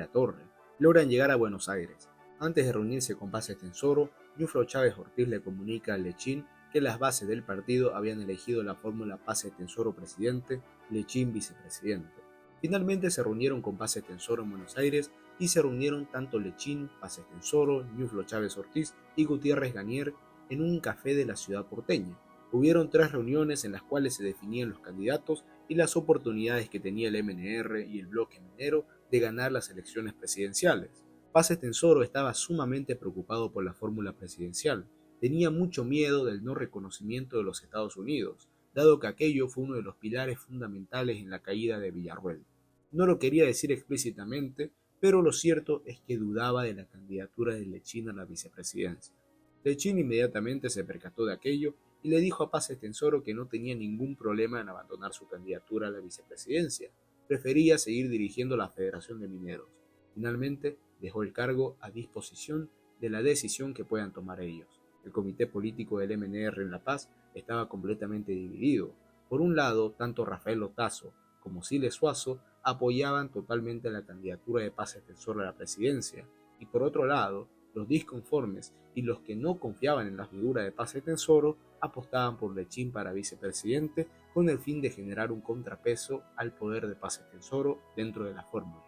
Logran llegar a Buenos Aires. Antes de reunirse con Paz Estenssoro, Ñuflo Chávez Ortiz le comunica a Lechín que las bases del partido habían elegido la fórmula Paz Estenssoro presidente, Lechín vicepresidente. Finalmente se reunieron con Paz Estenssoro en Buenos Aires y se reunieron tanto Lechín, Paz Estenssoro, Ñuflo Chávez Ortiz y Gutiérrez Ganier en un café de la ciudad porteña. Hubieron 3 reuniones en las cuales se definían los candidatos y las oportunidades que tenía el MNR y el bloque minero de ganar las elecciones presidenciales. Paz Estenssoro estaba sumamente preocupado por la fórmula presidencial. Tenía mucho miedo del no reconocimiento de los Estados Unidos, dado que aquello fue uno de los pilares fundamentales en la caída de Villarroel. No lo quería decir explícitamente, pero lo cierto es que dudaba de la candidatura de Lechín a la vicepresidencia. Lechín inmediatamente se percató de aquello y le dijo a Paz Estenssoro que no tenía ningún problema en abandonar su candidatura a la vicepresidencia. Prefería seguir dirigiendo la Federación de Mineros. Finalmente, dejó el cargo a disposición de la decisión que puedan tomar ellos. El comité político del MNR en La Paz estaba completamente dividido. Por un lado, tanto Rafael Otazo como Siles Suazo apoyaban totalmente la candidatura de Paz Estenssoro a la presidencia, y por otro lado, los disconformes y los que no confiaban en la figura de Paz Estenssoro apostaban por Lechín para vicepresidente con el fin de generar un contrapeso al poder de Paz Estenssoro dentro de la fórmula.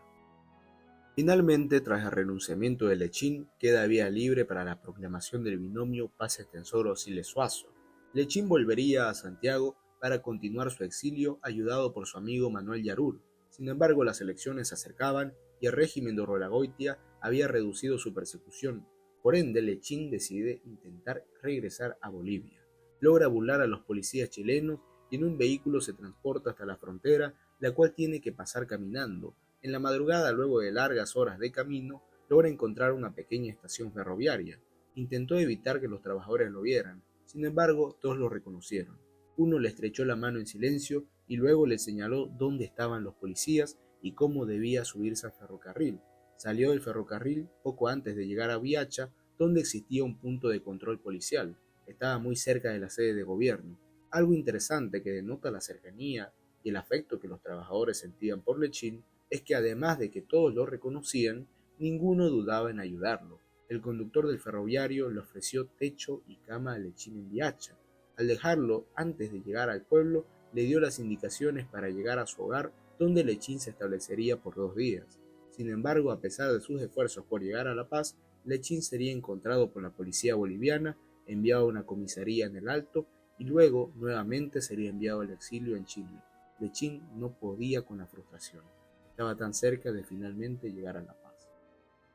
Finalmente, tras el renunciamiento de Lechín, queda vía libre para la proclamación del binomio Paz Estenssoro-Siles Suazo. Lechín volvería a Santiago para continuar su exilio ayudado por su amigo Manuel Yarur. Sin embargo, las elecciones se acercaban y el régimen de Urrelagoitia había reducido su persecución. Por ende, Lechín decide intentar regresar a Bolivia. Logra burlar a los policías chilenos y en un vehículo se transporta hasta la frontera, la cual tiene que pasar caminando. En la madrugada, luego de largas horas de camino, logra encontrar una pequeña estación ferroviaria. Intentó evitar que los trabajadores lo vieran, sin embargo, todos lo reconocieron. Uno le estrechó la mano en silencio y luego le señaló dónde estaban los policías y cómo debía subirse al ferrocarril. Salió del ferrocarril poco antes de llegar a Viacha, donde existía un punto de control policial. Estaba muy cerca de la sede de gobierno. Algo interesante que denota la cercanía y el afecto que los trabajadores sentían por Lechín es que además de que todos lo reconocían, ninguno dudaba en ayudarlo. El conductor del ferroviario le ofreció techo y cama a Lechín en Viacha. Al dejarlo, antes de llegar al pueblo, le dio las indicaciones para llegar a su hogar, donde Lechín se establecería por 2 días. Sin embargo, a pesar de sus esfuerzos por llegar a La Paz, Lechín sería encontrado por la policía boliviana, enviado a una comisaría en el Alto y luego nuevamente sería enviado al exilio en Chile. Lechín no podía con la frustración. Estaba tan cerca de finalmente llegar a La Paz.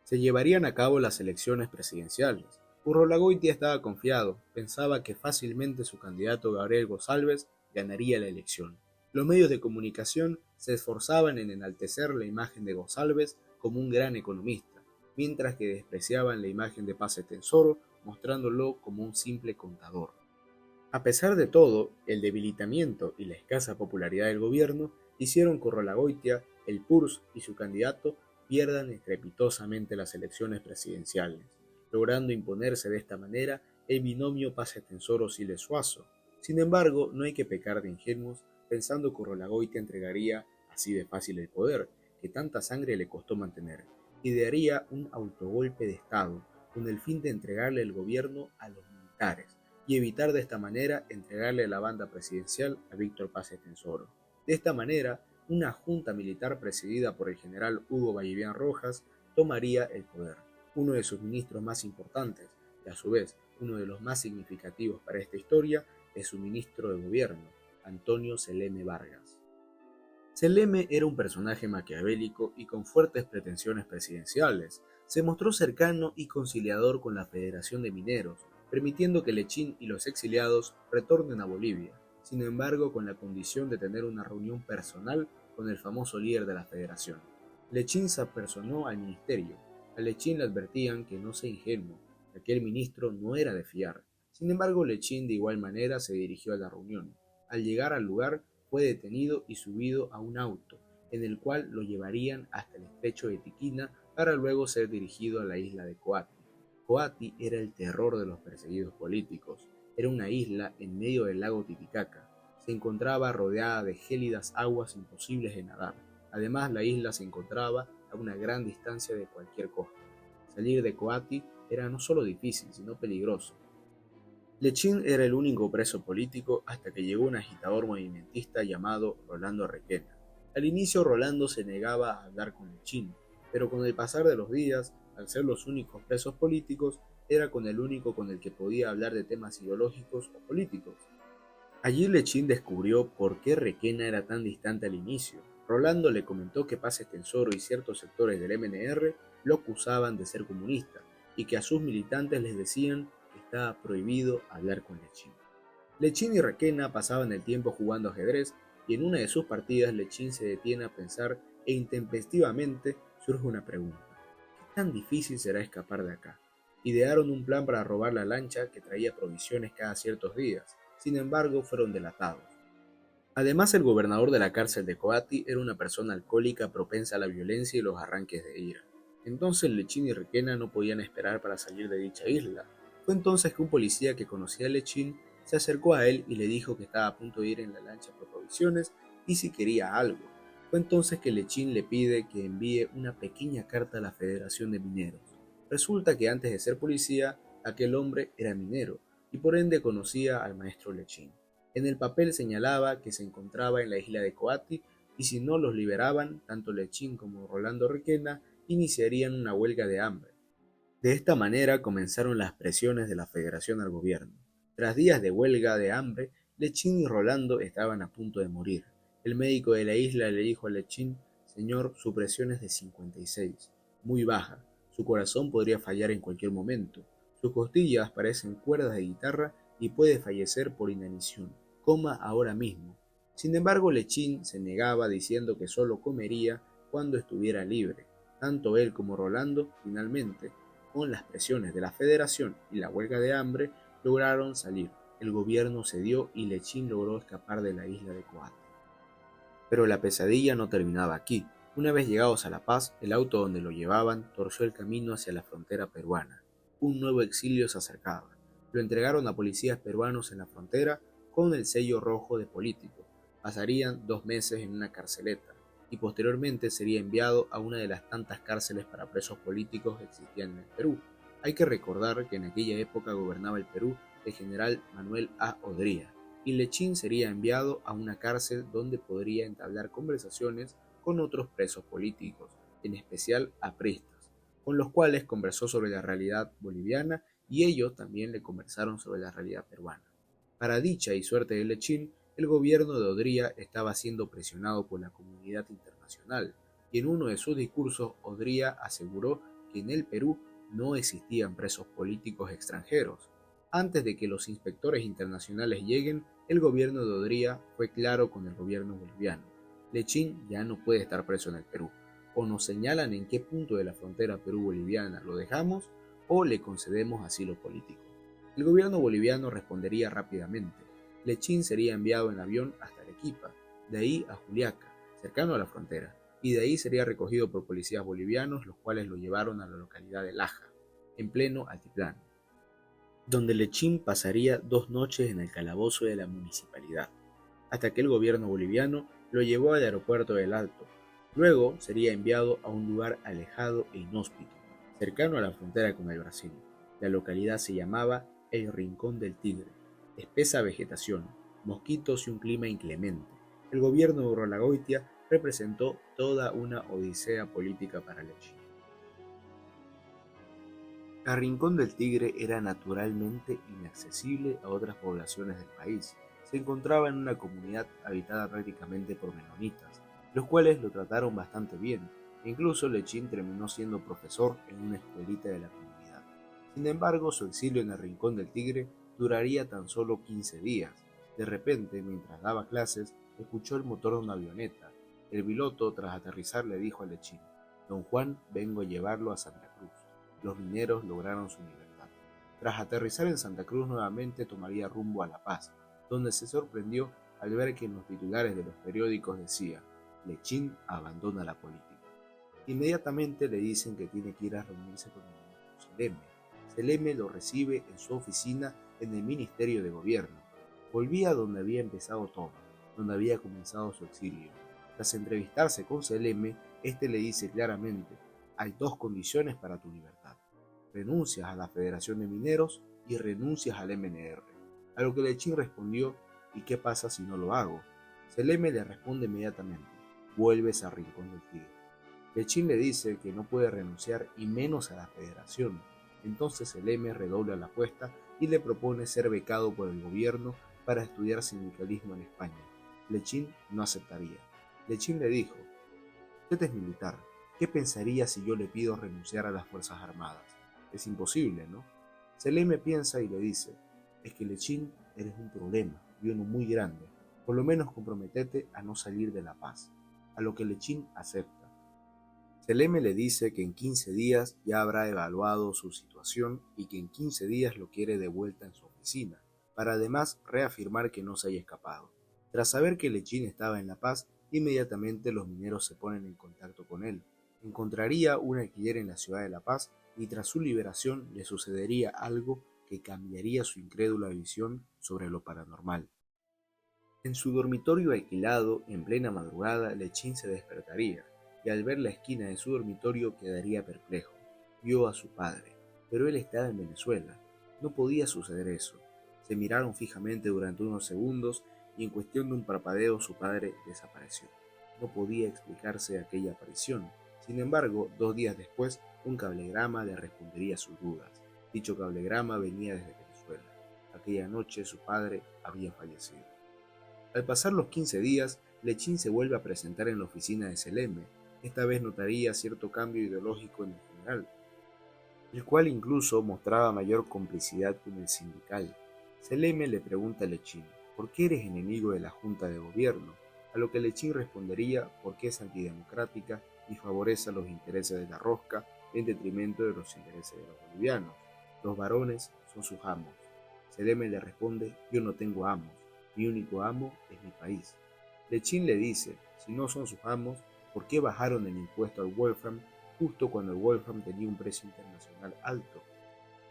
Se llevarían a cabo las elecciones presidenciales. Urrolagoitia estaba confiado, pensaba que fácilmente su candidato Gabriel González ganaría la elección. Los medios de comunicación se esforzaban en enaltecer la imagen de González como un gran economista, mientras que despreciaban la imagen de Paz Estenssoro, mostrándolo como un simple contador. A pesar de todo, el debilitamiento y la escasa popularidad del gobierno hicieron que Urrolagoitia, el PURS y su candidato pierdan estrepitosamente las elecciones presidenciales, logrando imponerse de esta manera el binomio Paz Estenssoro-Siles Suazo. Sin embargo, no hay que pecar de ingenuos pensando que Urrolagoitia entregaría así de fácil el poder, que tanta sangre le costó mantener, y daría un autogolpe de Estado, con el fin de entregarle el gobierno a los militares, y evitar de esta manera entregarle la banda presidencial a Víctor Paz Estenssoro. De esta manera, una junta militar presidida por el general Hugo Ballivián Rojas tomaría el poder. Uno de sus ministros más importantes, y a su vez uno de los más significativos para esta historia, es su ministro de gobierno, Antonio Celeme Vargas. Celeme era un personaje maquiavélico y con fuertes pretensiones presidenciales. Se mostró cercano y conciliador con la Federación de Mineros, permitiendo que Lechín y los exiliados retornen a Bolivia, sin embargo con la condición de tener una reunión personal con el famoso líder de la Federación. Lechín se apersonó al ministerio. A Lechín le advertían que no sea ingenuo, que aquel ministro no era de fiar. Sin embargo, Lechín de igual manera se dirigió a la reunión. Al llegar al lugar, fue detenido y subido a un auto, en el cual lo llevarían hasta el estrecho de Tiquina para luego ser dirigido a la isla de Coati. Coati era el terror de los perseguidos políticos. Era una isla en medio del lago Titicaca. Se encontraba rodeada de gélidas aguas imposibles de nadar. Además, la isla se encontraba a una gran distancia de cualquier costa. Salir de Coati era no solo difícil, sino peligroso. Lechín era el único preso político hasta que llegó un agitador movimentista llamado Rolando Requena. Al inicio Rolando se negaba a hablar con Lechín, pero con el pasar de los días, al ser los únicos presos políticos, era con el único con el que podía hablar de temas ideológicos o políticos. Allí Lechín descubrió por qué Requena era tan distante al inicio. Rolando le comentó que Paz Estenssoro y ciertos sectores del MNR lo acusaban de ser comunista y que a sus militantes les decían que estaba prohibido hablar con Lechín. Lechín y Requena pasaban el tiempo jugando ajedrez y en una de sus partidas Lechín se detiene a pensar e intempestivamente surge una pregunta. ¿Qué tan difícil será escapar de acá? Idearon un plan para robar la lancha que traía provisiones cada ciertos días. Sin embargo, fueron delatados. Además, el gobernador de la cárcel de Coati era una persona alcohólica propensa a la violencia y los arranques de ira. Entonces Lechín y Requena no podían esperar para salir de dicha isla. Fue entonces que un policía que conocía a Lechín se acercó a él y le dijo que estaba a punto de ir en la lancha por provisiones y si quería algo. Fue entonces que Lechín le pide que envíe una pequeña carta a la Federación de Mineros. Resulta que antes de ser policía, aquel hombre era minero y por ende conocía al maestro Lechín. En el papel señalaba que se encontraba en la isla de Coati y si no los liberaban, tanto Lechín como Rolando Requena iniciarían una huelga de hambre. De esta manera comenzaron las presiones de la Federación al gobierno. Tras días de huelga de hambre, Lechín y Rolando estaban a punto de morir. El médico de la isla le dijo a Lechín: «Señor, su presión es de 56, muy baja. Su corazón podría fallar en cualquier momento. Sus costillas parecen cuerdas de guitarra y puede fallecer por inanición. Coma ahora mismo». Sin embargo, Lechín se negaba diciendo que solo comería cuando estuviera libre. Tanto él como Rolando, finalmente, con las presiones de la Federación y la huelga de hambre, lograron salir. El gobierno cedió y Lechín logró escapar de la isla de Coati. Pero la pesadilla no terminaba aquí. Una vez llegados a La Paz, el auto donde lo llevaban torció el camino hacia la frontera peruana. Un nuevo exilio se acercaba. Lo entregaron a policías peruanos en la frontera con el sello rojo de político. Pasarían 2 meses en una carceleta y posteriormente sería enviado a una de las tantas cárceles para presos políticos que existían en el Perú. Hay que recordar que en aquella época gobernaba el Perú el general Manuel A. Odría, y Lechín sería enviado a una cárcel donde podría entablar conversaciones con otros presos políticos, en especial apristas, con los cuales conversó sobre la realidad boliviana y ellos también le conversaron sobre la realidad peruana. Para dicha y suerte de Lechín, el gobierno de Odría estaba siendo presionado por la comunidad internacional, y en uno de sus discursos Odría aseguró que en el Perú no existían presos políticos extranjeros. Antes de que los inspectores internacionales lleguen, el gobierno de Odría fue claro con el gobierno boliviano. Lechín ya no puede estar preso en el Perú. O nos señalan en qué punto de la frontera Perú-boliviana lo dejamos, o le concedemos asilo político. El gobierno boliviano respondería rápidamente. Lechín sería enviado en avión hasta Arequipa, de ahí a Juliaca, cercano a la frontera, y de ahí sería recogido por policías bolivianos, los cuales lo llevaron a la localidad de Laja, en pleno altiplano, donde Lechín pasaría 2 noches en el calabozo de la municipalidad, hasta que el gobierno boliviano lo llevó al aeropuerto del Alto. Luego sería enviado a un lugar alejado e inhóspito, cercano a la frontera con el Brasil. La localidad se llamaba El Rincón del Tigre. Espesa vegetación, mosquitos y un clima inclemente. El gobierno de Urrolagoitia representó toda una odisea política para Lechín. El Rincón del Tigre era naturalmente inaccesible a otras poblaciones del país. Se encontraba en una comunidad habitada prácticamente por menonitas, los cuales lo trataron bastante bien. Incluso Lechín terminó siendo profesor en una escuelita de la comunidad. Sin embargo, su exilio en el Rincón del Tigre duraría tan solo 15 días. De repente, mientras daba clases, escuchó el motor de una avioneta. El piloto, tras aterrizar, le dijo a Lechín: «Don Juan, vengo a llevarlo a Santa Cruz». Los mineros lograron su libertad. Tras aterrizar en Santa Cruz nuevamente tomaría rumbo a La Paz, donde se sorprendió al ver que en los titulares de los periódicos decía: «Lechín abandona la política». Inmediatamente le dicen que tiene que ir a reunirse con el ministro Seleme. Seleme lo recibe en su oficina en el Ministerio de Gobierno. Volvía donde había empezado todo, donde había comenzado su exilio. Tras entrevistarse con Seleme, este le dice claramente: hay dos condiciones para tu libertad. Renuncias a la Federación de Mineros y renuncias al MNR. A lo que Lechín respondió: ¿y qué pasa si no lo hago? Seleme le responde inmediatamente: vuelves a Rincón del Tigre. Lechín le dice que no puede renunciar y menos a la Federación. Entonces Seleme redobla la apuesta y le propone ser becado por el gobierno para estudiar sindicalismo en España. Lechín no aceptaría. Lechín le dijo: usted es militar, ¿qué pensaría si yo le pido renunciar a las Fuerzas Armadas? Es imposible, ¿no? Seleme piensa y le dice: es que Lechín, eres un problema, y uno muy grande, por lo menos comprometete a no salir de La Paz. A lo que Lechín acepta. Seleme le dice que en 15 días ya habrá evaluado su situación y que en 15 días lo quiere de vuelta en su oficina, para además reafirmar que no se haya escapado. Tras saber que Lechín estaba en La Paz, inmediatamente los mineros se ponen en contacto con él. Encontraría un alquiler en la ciudad de La Paz y tras su liberación le sucedería algo que cambiaría su incrédula visión sobre lo paranormal. En su dormitorio alquilado, en plena madrugada, Lechín se despertaría y al ver la esquina de su dormitorio quedaría perplejo. Vio a su padre, pero él estaba en Venezuela. No podía suceder eso. Se miraron fijamente durante unos segundos y en cuestión de un parpadeo su padre desapareció. No podía explicarse aquella aparición. Sin embargo, 2 días después, un cablegrama le respondería a sus dudas. Dicho cablegrama venía desde Venezuela. Aquella noche su padre había fallecido. Al pasar los 15 días, Lechín se vuelve a presentar en la oficina de Seleme. Esta vez notaría cierto cambio ideológico en el general, el cual incluso mostraba mayor complicidad con el sindical. Seleme le pregunta a Lechín: ¿por qué eres enemigo de la Junta de Gobierno? A lo que Lechín respondería: porque es antidemocrática y favorece a los intereses de la rosca en detrimento de los intereses de los bolivianos. Los varones son sus amos. Seleme le responde: yo no tengo amos, mi único amo es mi país. Lechín le dice: si no son sus amos, ¿por qué bajaron el impuesto al Wolfram justo cuando el Wolfram tenía un precio internacional alto?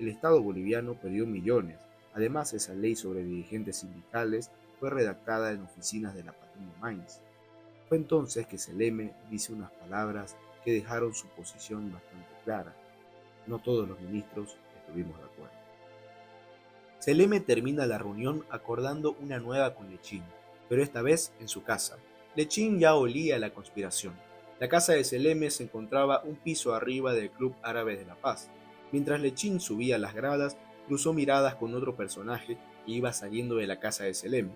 El Estado boliviano perdió millones. Además, esa ley sobre dirigentes sindicales fue redactada en oficinas de la Patrona Mines. Fue entonces que Seleme dice unas palabras que dejaron su posición bastante clara. No todos los ministros estuvimos de acuerdo. Seleme termina la reunión acordando una nueva con Lechín, pero esta vez en su casa. Lechín ya olía la conspiración. La casa de Seleme se encontraba un piso arriba del Club Árabe de La Paz. Mientras Lechín subía las gradas, cruzó miradas con otro personaje que iba saliendo de la casa de Seleme,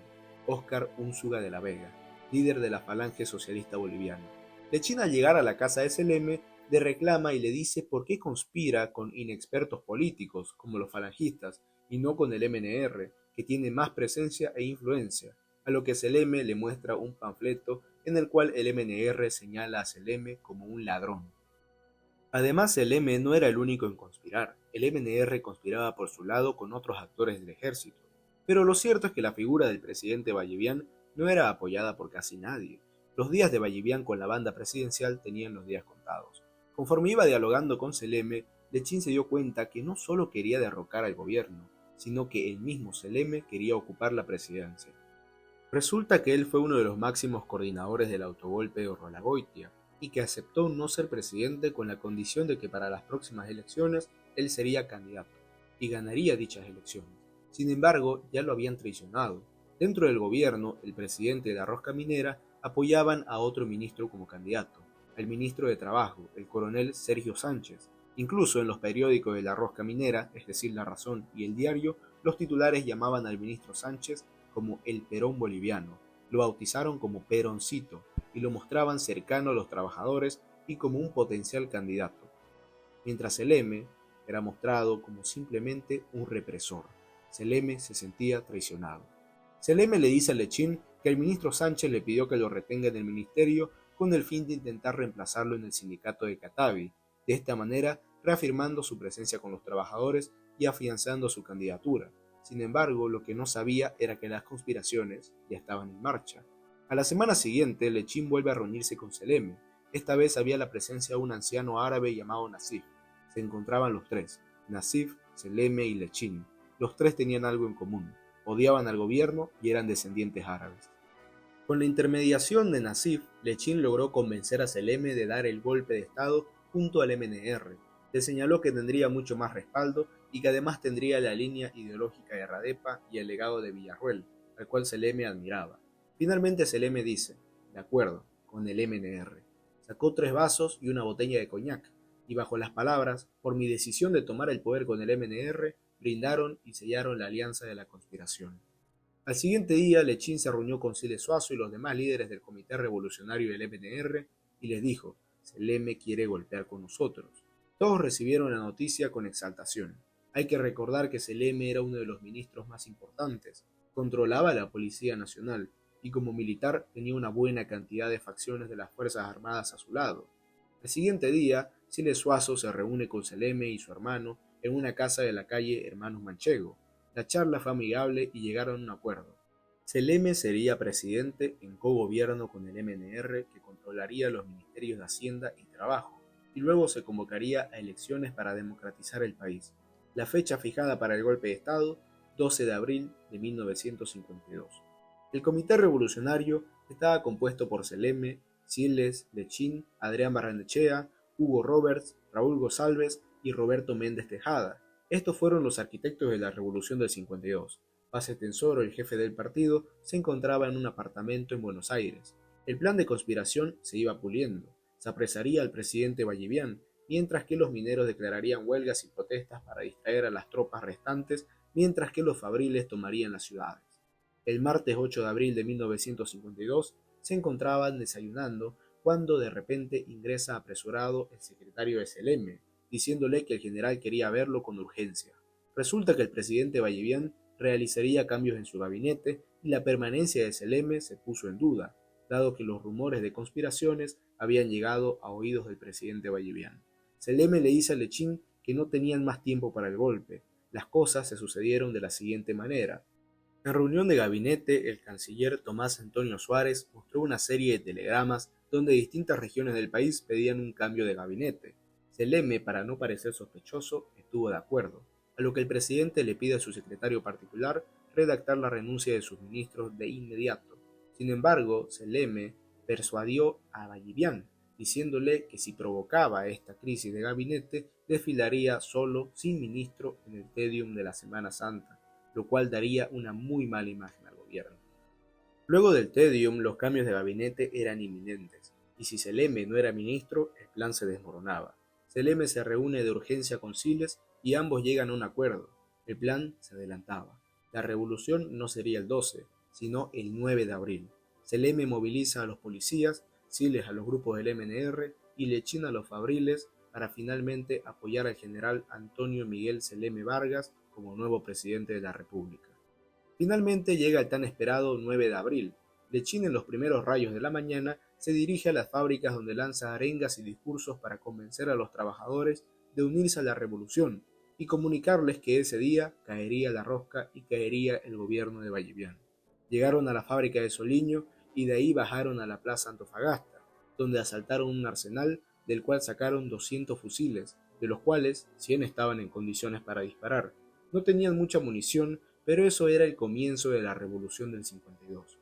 Óscar Únsuga de la Vega, líder de la Falange Socialista Boliviana. Lechín, al llegar a la casa de Seleme, le reclama y le dice por qué conspira con inexpertos políticos como los falangistas y no con el MNR, que tiene más presencia e influencia, a lo que Seleme le muestra un panfleto en el cual el MNR señala a Seleme como un ladrón. Además, Seleme no era el único en conspirar. El MNR conspiraba por su lado con otros actores del ejército. Pero lo cierto es que la figura del presidente Ballivián no era apoyada por casi nadie. Los días de Ballivián con la banda presidencial tenían los días contados. Conforme iba dialogando con Seleme, Lechín se dio cuenta que no solo quería derrocar al gobierno, sino que el mismo Seleme quería ocupar la presidencia. Resulta que él fue uno de los máximos coordinadores del autogolpe de Urrolagoitia y que aceptó no ser presidente con la condición de que para las próximas elecciones él sería candidato y ganaría dichas elecciones. Sin embargo, ya lo habían traicionado. Dentro del gobierno, el presidente de la rosca minera apoyaban a otro ministro como candidato, al ministro de Trabajo, el coronel Sergio Sánchez. Incluso en los periódicos de la rosca minera, es decir, La Razón y El Diario, los titulares llamaban al ministro Sánchez como el Perón boliviano, lo bautizaron como Peroncito y lo mostraban cercano a los trabajadores y como un potencial candidato, mientras Seleme era mostrado como simplemente un represor. Seleme se sentía traicionado. Seleme le dice a Lechín que el ministro Sánchez le pidió que lo retenga en el ministerio con el fin de intentar reemplazarlo en el sindicato de Catavi, de esta manera reafirmando su presencia con los trabajadores y afianzando su candidatura. Sin embargo, lo que no sabía era que las conspiraciones ya estaban en marcha. A la semana siguiente, Lechín vuelve a reunirse con Seleme. Esta vez había la presencia de un anciano árabe llamado Nasif. Se encontraban los tres, Nasif, Seleme y Lechín. Los tres tenían algo en común: odiaban al gobierno y eran descendientes árabes. Con la intermediación de Nasif, Lechín logró convencer a Seleme de dar el golpe de Estado junto al MNR. Le señaló que tendría mucho más respaldo y que además tendría la línea ideológica de Radepa y el legado de Villarroel, al cual Seleme admiraba. Finalmente Seleme dice: de acuerdo, con el MNR. Sacó 3 vasos y una botella de coñac, y bajo las palabras: por mi decisión de tomar el poder con el MNR, brindaron y sellaron la alianza de la conspiración. Al siguiente día, Lechín se reunió con Siles Suazo y los demás líderes del Comité Revolucionario del MNR y les dijo: Seleme quiere golpear con nosotros. Todos recibieron la noticia con exaltación. Hay que recordar que Seleme era uno de los ministros más importantes, controlaba la Policía Nacional y como militar tenía una buena cantidad de facciones de las Fuerzas Armadas a su lado. El siguiente día, Siles Suazo se reúne con Seleme y su hermano en una casa de la calle Hermanos Manchego. La charla fue amigable y llegaron a un acuerdo. Seleme sería presidente en cogobierno con el MNR, que controlaría los ministerios de Hacienda y Trabajo, y luego se convocaría a elecciones para democratizar el país. La fecha fijada para el golpe de Estado, 12 de abril de 1952. El Comité Revolucionario estaba compuesto por Seleme, Siles, Lechín, Adrián Barrenechea, Hugo Roberts, Raúl González y Roberto Méndez Tejada. Estos fueron los arquitectos de la Revolución del 52. Paz Estenssoro, el jefe del partido, se encontraba en un apartamento en Buenos Aires. El plan de conspiración se iba puliendo. Se apresaría al presidente Ballivián, mientras que los mineros declararían huelgas y protestas para distraer a las tropas restantes, mientras que los fabriles tomarían las ciudades. El martes 8 de abril de 1952 se encontraban desayunando cuando de repente ingresa apresurado el secretario de Seleme, diciéndole que el general quería verlo con urgencia. Resulta que el presidente Ballivián realizaría cambios en su gabinete y la permanencia de Seleme se puso en duda, dado que los rumores de conspiraciones habían llegado a oídos del presidente Ballivián. Seleme le dice a Lechín que no tenían más tiempo para el golpe. Las cosas se sucedieron de la siguiente manera. En reunión de gabinete, el canciller Tomás Antonio Suárez mostró una serie de telegramas donde distintas regiones del país pedían un cambio de gabinete. Seleme, para no parecer sospechoso, estuvo de acuerdo, a lo que el presidente le pide a su secretario particular redactar la renuncia de sus ministros de inmediato. Sin embargo, Seleme persuadió a Ballivián, diciéndole que si provocaba esta crisis de gabinete, desfilaría solo, sin ministro, en el Tédium de la Semana Santa, lo cual daría una muy mala imagen al gobierno. Luego del Tédium, los cambios de gabinete eran inminentes, y si Seleme no era ministro, el plan se desmoronaba. Seleme se reúne de urgencia con Siles y ambos llegan a un acuerdo. El plan se adelantaba. La revolución no sería el 12, sino el 9 de abril. Seleme moviliza a los policías, Siles a los grupos del MNR y Lechín a los fabriles para finalmente apoyar al general Antonio Miguel Seleme Vargas como nuevo presidente de la República. Finalmente llega el tan esperado 9 de abril. Lechín, en los primeros rayos de la mañana, se dirige a las fábricas donde lanza arengas y discursos para convencer a los trabajadores de unirse a la revolución y comunicarles que ese día caería la rosca y caería el gobierno de Ballivián. Llegaron a la fábrica de Soliño y de ahí bajaron a la plaza Antofagasta, donde asaltaron un arsenal del cual sacaron 200 fusiles, de los cuales 100 estaban en condiciones para disparar. No tenían mucha munición, pero eso era el comienzo de la revolución del 52.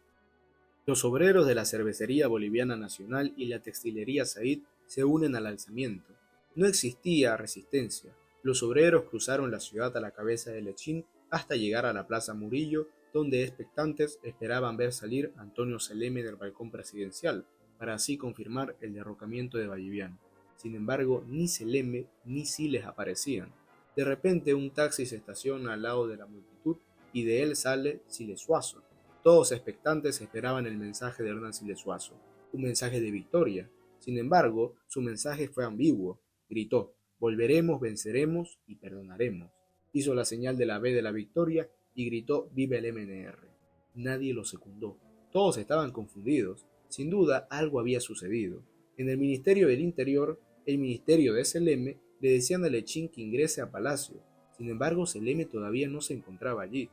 Los obreros de la Cervecería Boliviana Nacional y la Textilería Said se unen al alzamiento. No existía resistencia. Los obreros cruzaron la ciudad a la cabeza de Lechín hasta llegar a la Plaza Murillo, donde expectantes esperaban ver salir a Antonio Seleme del balcón presidencial, para así confirmar el derrocamiento de Ballivián. Sin embargo, ni Seleme ni Siles aparecían. De repente un taxi se estaciona al lado de la multitud y de él sale Siles Suazo. Todos expectantes esperaban el mensaje de Hernán Siles Suazo, un mensaje de victoria. Sin embargo, su mensaje fue ambiguo. Gritó: volveremos, venceremos y perdonaremos. Hizo la señal de la V de la victoria y gritó: viva el MNR. Nadie lo secundó. Todos estaban confundidos. Sin duda, algo había sucedido. En el Ministerio del Interior, el ministerio de Seleme, le decían a Lechín que ingrese a Palacio. Sin embargo, Seleme todavía no se encontraba allí.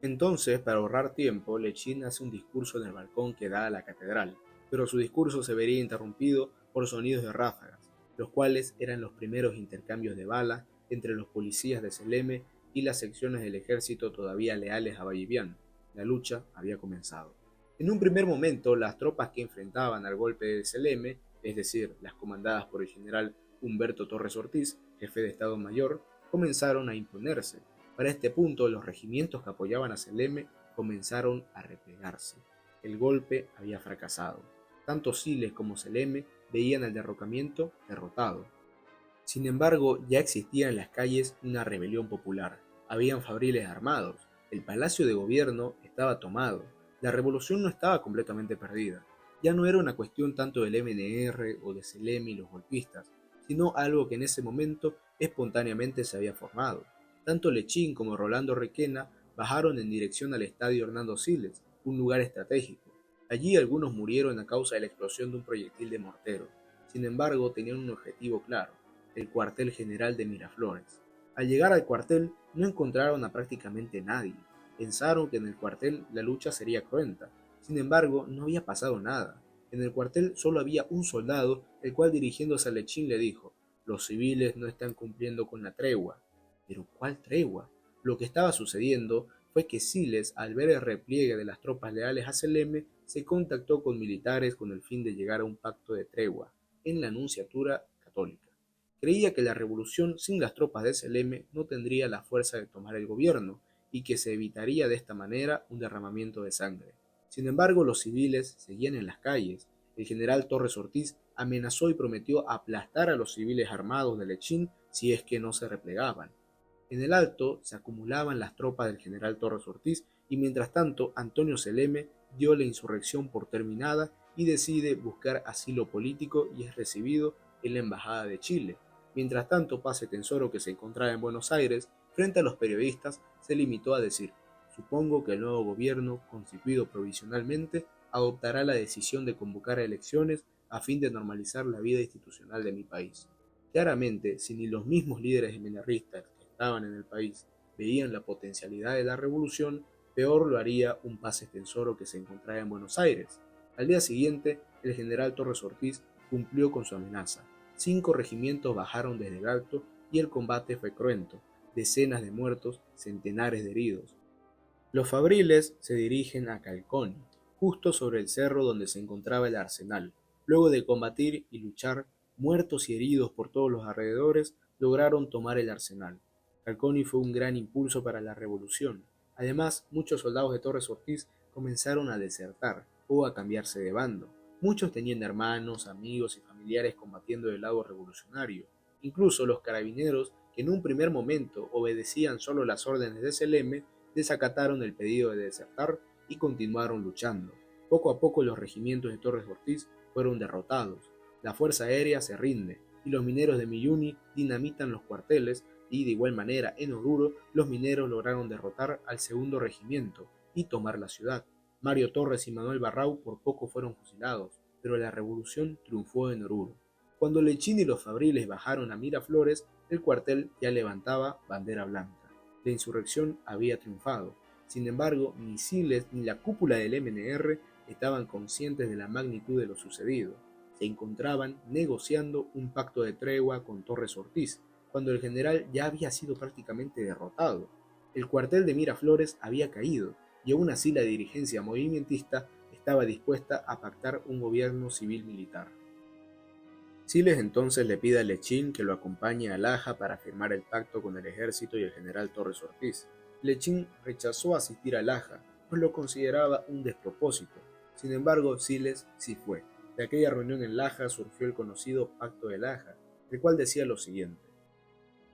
Entonces, para ahorrar tiempo, Lechín hace un discurso en el balcón que da a la catedral, pero su discurso se vería interrumpido por sonidos de ráfagas, los cuales eran los primeros intercambios de balas entre los policías de Seleme y las secciones del ejército todavía leales a Vallivian. La lucha había comenzado. En un primer momento, las tropas que enfrentaban al golpe de Seleme, es decir, las comandadas por el general Humberto Torres Ortiz, jefe de Estado Mayor, comenzaron a imponerse. Para este punto, los regimientos que apoyaban a Seleme comenzaron a replegarse. El golpe había fracasado. Tanto Siles como Seleme veían al derrocamiento derrotado. Sin embargo, ya existía en las calles una rebelión popular. Habían fabriles armados. El palacio de gobierno estaba tomado. La revolución no estaba completamente perdida. Ya no era una cuestión tanto del MNR o de Seleme y los golpistas, sino algo que en ese momento espontáneamente se había formado. Tanto Lechín como Rolando Requena bajaron en dirección al estadio Hernando Siles, un lugar estratégico. Allí algunos murieron a causa de la explosión de un proyectil de mortero. Sin embargo, tenían un objetivo claro: el cuartel general de Miraflores. Al llegar al cuartel, no encontraron a prácticamente nadie. Pensaron que en el cuartel la lucha sería cruenta. Sin embargo, no había pasado nada. En el cuartel solo había un soldado, el cual, dirigiéndose a Lechín, le dijo: «Los civiles no están cumpliendo con la tregua». ¿Pero cuál tregua? Lo que estaba sucediendo fue que Siles, al ver el repliegue de las tropas leales a Seleme, se contactó con militares con el fin de llegar a un pacto de tregua en la Nunciatura Católica. Creía que la revolución sin las tropas de Seleme no tendría la fuerza de tomar el gobierno y que se evitaría de esta manera un derramamiento de sangre. Sin embargo, los civiles seguían en las calles. El general Torres Ortiz amenazó y prometió aplastar a los civiles armados de Lechín si es que no se replegaban. En el Alto se acumulaban las tropas del general Torres Ortiz y mientras tanto Antonio Seleme dio la insurrección por terminada y decide buscar asilo político y es recibido en la Embajada de Chile. Mientras tanto, Paz Estenssoro, que se encontraba en Buenos Aires, frente a los periodistas, se limitó a decir: «Supongo que el nuevo gobierno, constituido provisionalmente, adoptará la decisión de convocar a elecciones a fin de normalizar la vida institucional de mi país». Claramente, si ni los mismos líderes MNRistas que estaban en el país veían la potencialidad de la revolución, peor lo haría un Paz Estenssoro que se encontraba en Buenos Aires. Al día siguiente, el general Torres Ortiz cumplió con su amenaza. 5 regimientos bajaron desde el Alto y el combate fue cruento. Decenas de muertos, centenares de heridos. Los fabriles se dirigen a Calconi, justo sobre el cerro donde se encontraba el arsenal. Luego de combatir y luchar, muertos y heridos por todos los alrededores, lograron tomar el arsenal. Calconi fue un gran impulso para la revolución. Además, muchos soldados de Torres Ortiz comenzaron a desertar o a cambiarse de bando. Muchos tenían hermanos, amigos y familiares combatiendo del lado revolucionario. Incluso los carabineros, que en un primer momento obedecían solo las órdenes de Seleme, desacataron el pedido de desertar y continuaron luchando. Poco a poco los regimientos de Torres Ortiz fueron derrotados. La Fuerza Aérea se rinde y los mineros de Milluni dinamitan los cuarteles y de igual manera en Oruro los mineros lograron derrotar al 2º regimiento y tomar la ciudad. Mario Torres y Manuel Barrau por poco fueron fusilados, pero la revolución triunfó en Oruro. Cuando Lechín y los fabriles bajaron a Miraflores, el cuartel ya levantaba bandera blanca. La insurrección había triunfado. Sin embargo, ni Siles ni la cúpula del MNR estaban conscientes de la magnitud de lo sucedido. Se encontraban negociando un pacto de tregua con Torres Ortiz, cuando el general ya había sido prácticamente derrotado. El cuartel de Miraflores había caído, y aún así la dirigencia movimentista estaba dispuesta a pactar un gobierno civil-militar. Siles entonces le pide a Lechín que lo acompañe a Laja para firmar el pacto con el ejército y el general Torres Ortiz. Lechín rechazó asistir a Laja, pues lo consideraba un despropósito. Sin embargo, Siles sí fue. De aquella reunión en Laja surgió el conocido Pacto de Laja, el cual decía lo siguiente: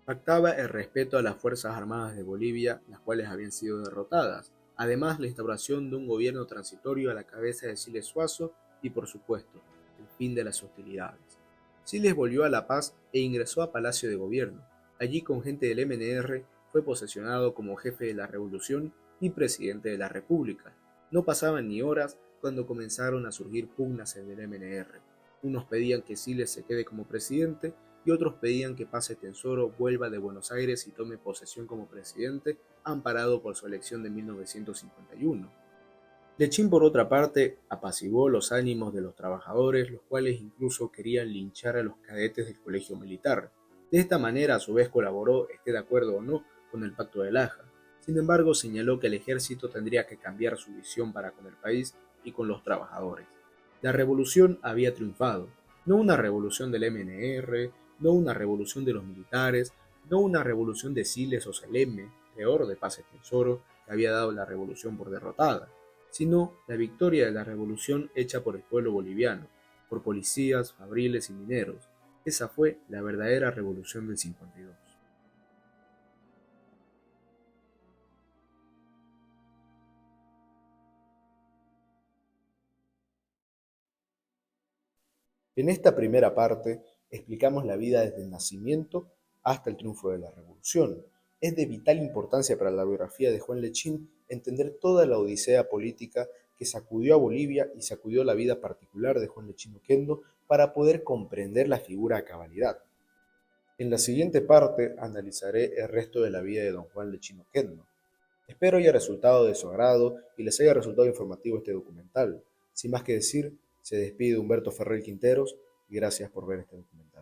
pactaba el respeto a las Fuerzas Armadas de Bolivia, las cuales habían sido derrotadas, además la instauración de un gobierno transitorio a la cabeza de Siles Suazo y, por supuesto, el fin de las hostilidades. Siles volvió a La Paz e ingresó a Palacio de Gobierno. Allí, con gente del MNR, fue posesionado como jefe de la revolución y presidente de la República. No pasaban ni horas cuando comenzaron a surgir pugnas en el MNR. Unos pedían que Siles se quede como presidente y otros pedían que Paz Estenssoro vuelva de Buenos Aires y tome posesión como presidente, amparado por su elección de 1951. Lechín, por otra parte, apaciguó los ánimos de los trabajadores, los cuales incluso querían linchar a los cadetes del colegio militar. De esta manera, a su vez, colaboró, esté de acuerdo o no, con el Pacto de Laja. Sin embargo, señaló que el ejército tendría que cambiar su visión para con el país y con los trabajadores. La revolución había triunfado, no una revolución del MNR, no una revolución de los militares, no una revolución de Siles o Seleme, peor de Paz Tesoro, que había dado la revolución por derrotada, sino la victoria de la revolución hecha por el pueblo boliviano, por policías, fabriles y mineros. Esa fue la verdadera revolución del 52. En esta primera parte explicamos la vida desde el nacimiento hasta el triunfo de la revolución. Es de vital importancia para la biografía de Juan Lechín entender toda la odisea política que sacudió a Bolivia y sacudió la vida particular de Juan Lechín Oquendo para poder comprender la figura a cabalidad. En la siguiente parte analizaré el resto de la vida de don Juan Lechín Oquendo. Espero haya resultado de su agrado y les haya resultado informativo este documental. Sin más que decir, se despide Humberto Ferrer Quinteros y gracias por ver este documental.